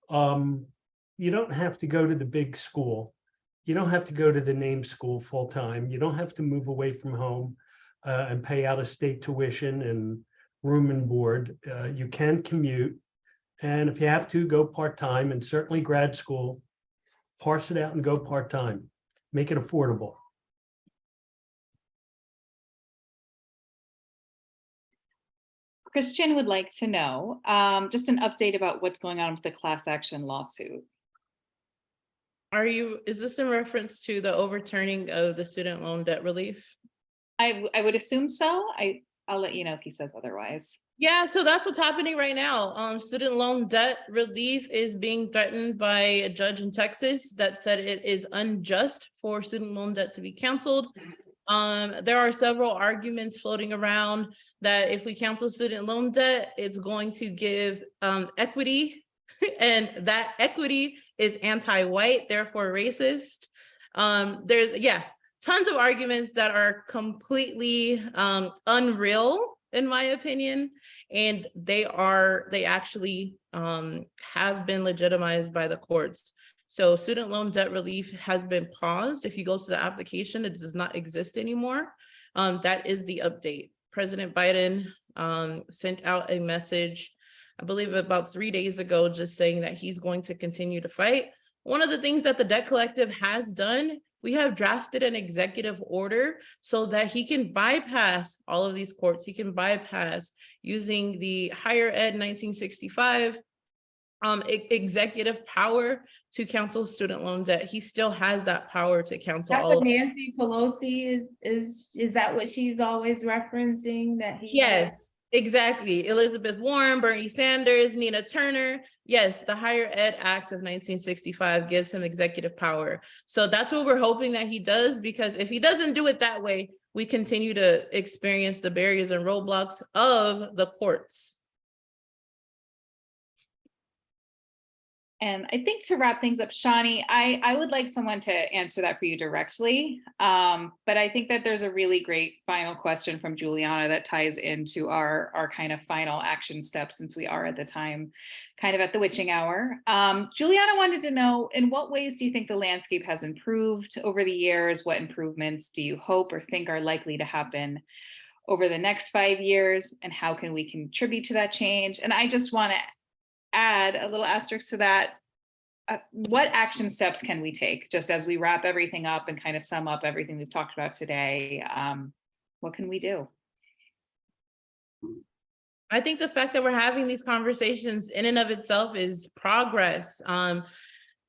You don't have to go to the big school. You don't have to go to the name school full-time. You don't have to move away from home and pay out of state tuition and room and board. You can commute. And if you have to, go part-time, and certainly grad school, parse it out and go part-time. Make it affordable. Christian would like to know, just an update about what's going on with the class action lawsuit. Is this in reference to the overturning of the student loan debt relief? I would assume so. I'll let you know if he says otherwise. Yeah, so that's what's happening right now. Student loan debt relief is being threatened by a judge in Texas that said it is unjust for student loan debt to be canceled. There are several arguments floating around that if we cancel student loan debt, it's going to give equity, and that equity is anti-white, therefore racist. There's tons of arguments that are completely unreal, in my opinion, and they actually have been legitimized by the courts. So student loan debt relief has been paused. If you go to the application, it does not exist anymore. That is the update. President Biden sent out a message, I believe about 3 days ago, just saying that he's going to continue to fight. One of the things that the Debt Collective has done, we have drafted an executive order so that he can bypass all of these courts. He can bypass using the Higher Ed 1965 executive power to cancel student loan debt. He still has that power to cancel That's all what of Nancy Pelosi is that what she's always referencing, that he? Yes, exactly. Elizabeth Warren, Bernie Sanders, Nina Turner. Yes, the Higher Ed Act of 1965 gives him executive power. So that's what we're hoping that he does, because if he doesn't do it that way, we continue to experience the barriers and roadblocks of the courts. And I think to wrap things up, Shani, I would like someone to answer that for you directly. But I think that there's a really great final question from Juliana that ties into our kind of final action steps, since we are at the time, kind of at the witching hour. Juliana wanted to know, in what ways do you think the landscape has improved over the years? What improvements do you hope or think are likely to happen over the next 5 years? And how can we contribute to that change? And I just want to add a little asterisk to that. What action steps can we take, just as we wrap everything up and kind of sum up everything we've talked about today? What can we do? I think the fact that we're having these conversations in and of itself is progress.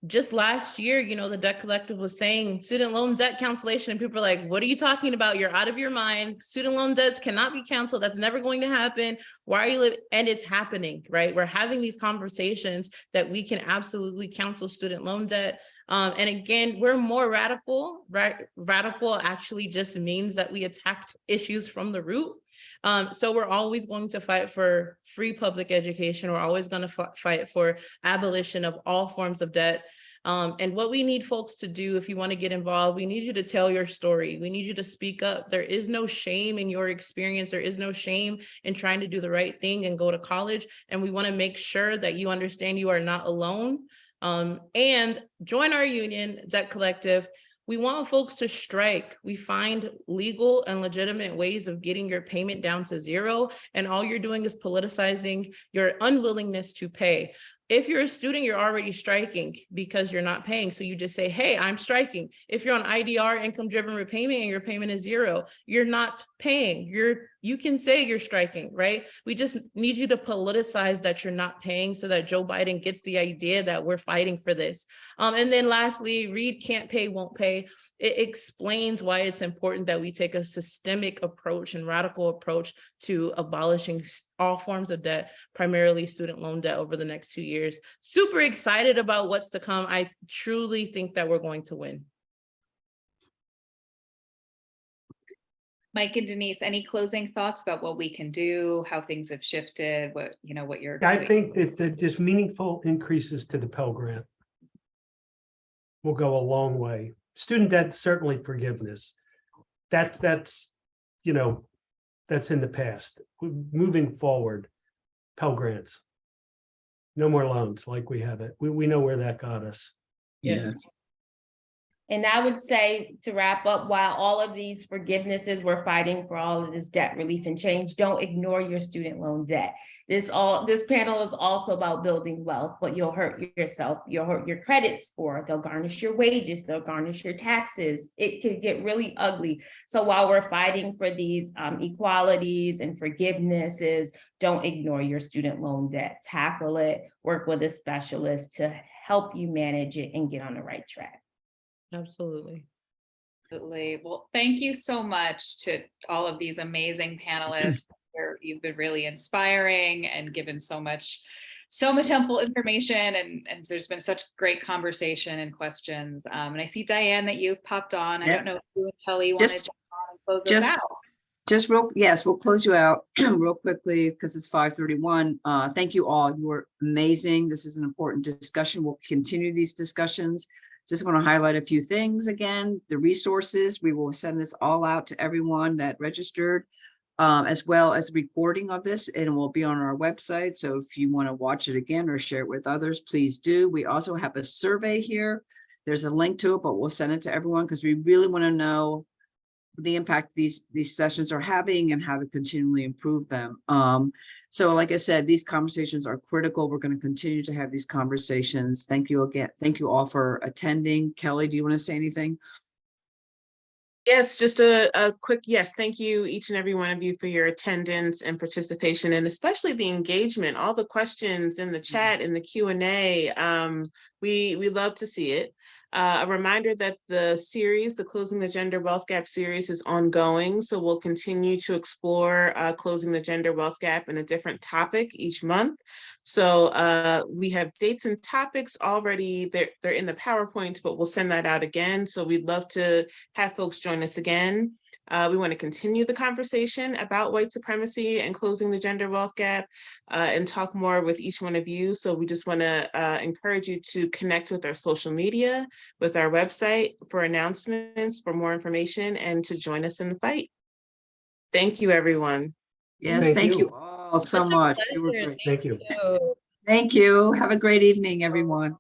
Just last year, the Debt Collective was saying student loan debt cancellation, and people are like, what are you talking about? You're out of your mind. Student loan debts cannot be canceled. That's never going to happen. Why are you living? And it's happening, right? We're having these conversations that we can absolutely cancel student loan debt. And again, we're more radical, right? Radical actually just means that we attacked issues from the root. So we're always going to fight for free public education. We're always going to fight for abolition of all forms of debt. And what we need folks to do, if you want to get involved, we need you to tell your story. We need you to speak up. There is no shame in your experience. There is no shame in trying to do the right thing and go to college. And we want to make sure that you understand you are not alone. And join our union, Debt Collective. We want folks to strike. We find legal and legitimate ways of getting your payment down to zero. And all you're doing is politicizing your unwillingness to pay. If you're a student, you're already striking because you're not paying. So you just say, hey, I'm striking. If you're on IDR, income-driven repayment, and your payment is zero, you're not paying. You can say you're striking, right? We just need you to politicize that you're not paying so that Joe Biden gets the idea that we're fighting for this. And then lastly, read Can't Pay, Won't Pay. It explains why it's important that we take a systemic approach and radical approach to abolishing all forms of debt, primarily student loan debt, over the next 2 years. Super excited about what's to come. I truly think that we're going to win. Mike and Denise, any closing thoughts about what we can do, how things have shifted, what you're I doing? think that just meaningful increases to the Pell Grant will go a long way. Student debt, certainly forgiveness. That's in the past. Moving forward, Pell Grants. No more loans like we have it. We know where that got us. Yes. And I would say, to wrap up, while all of these forgivenesses, we're fighting for all of this debt relief and change, don't ignore your student loan debt. This panel is also about building wealth, but you'll hurt yourself, you'll hurt your credit score, they'll garnish your wages, they'll garnish your taxes. It can get really ugly. So while we're fighting for these equalities and forgivenesses, don't ignore your student loan debt. Tackle it, work with a specialist to help you manage it and get on the right track. Absolutely. Absolutely. Well, thank you so much to all of these amazing panelists. You've been really inspiring and given so much helpful information, and there's been such great conversation and questions. And I see, Diane, that you've popped on. I don't know if you and Kelly want to jump on and close us out. Yes, we'll close you out real quickly because it's 5:31. Thank you all. You were amazing. This is an important discussion. We'll continue these discussions. Just want to highlight a few things again. The resources, we will send this all out to everyone that registered, as well as the recording of this, and it will be on our website. So if you want to watch it again or share it with others, please do. We also have a survey here. There's a link to it, but we'll send it to everyone because we really want to know the impact these sessions are having and how to continually improve them. So like I said, these conversations are critical. We're going to continue to have these conversations. Thank you again. Thank you all for attending. Kelly, do you want to say anything? Yes, just a quick yes. Thank you, each and every one of you, for your attendance and participation, and especially the engagement, all the questions in the chat, in the Q&A. We love to see it. A reminder that the series, the Closing the Gender Wealth Gap series, is ongoing. So we'll continue to explore closing the gender wealth gap in a different topic each month. So we have dates and topics already. They're in the PowerPoint, but we'll send that out again. So we'd love to have folks join us again. We want to continue the conversation about white supremacy and closing the gender wealth gap and talk more with each one of you. So we just want to encourage you to connect with our social media, with our website for announcements, for more information, and to join us in the fight. Thank you, everyone. Yes, thank you all so much. You were great. Thank you. Thank you. Have a great evening, everyone.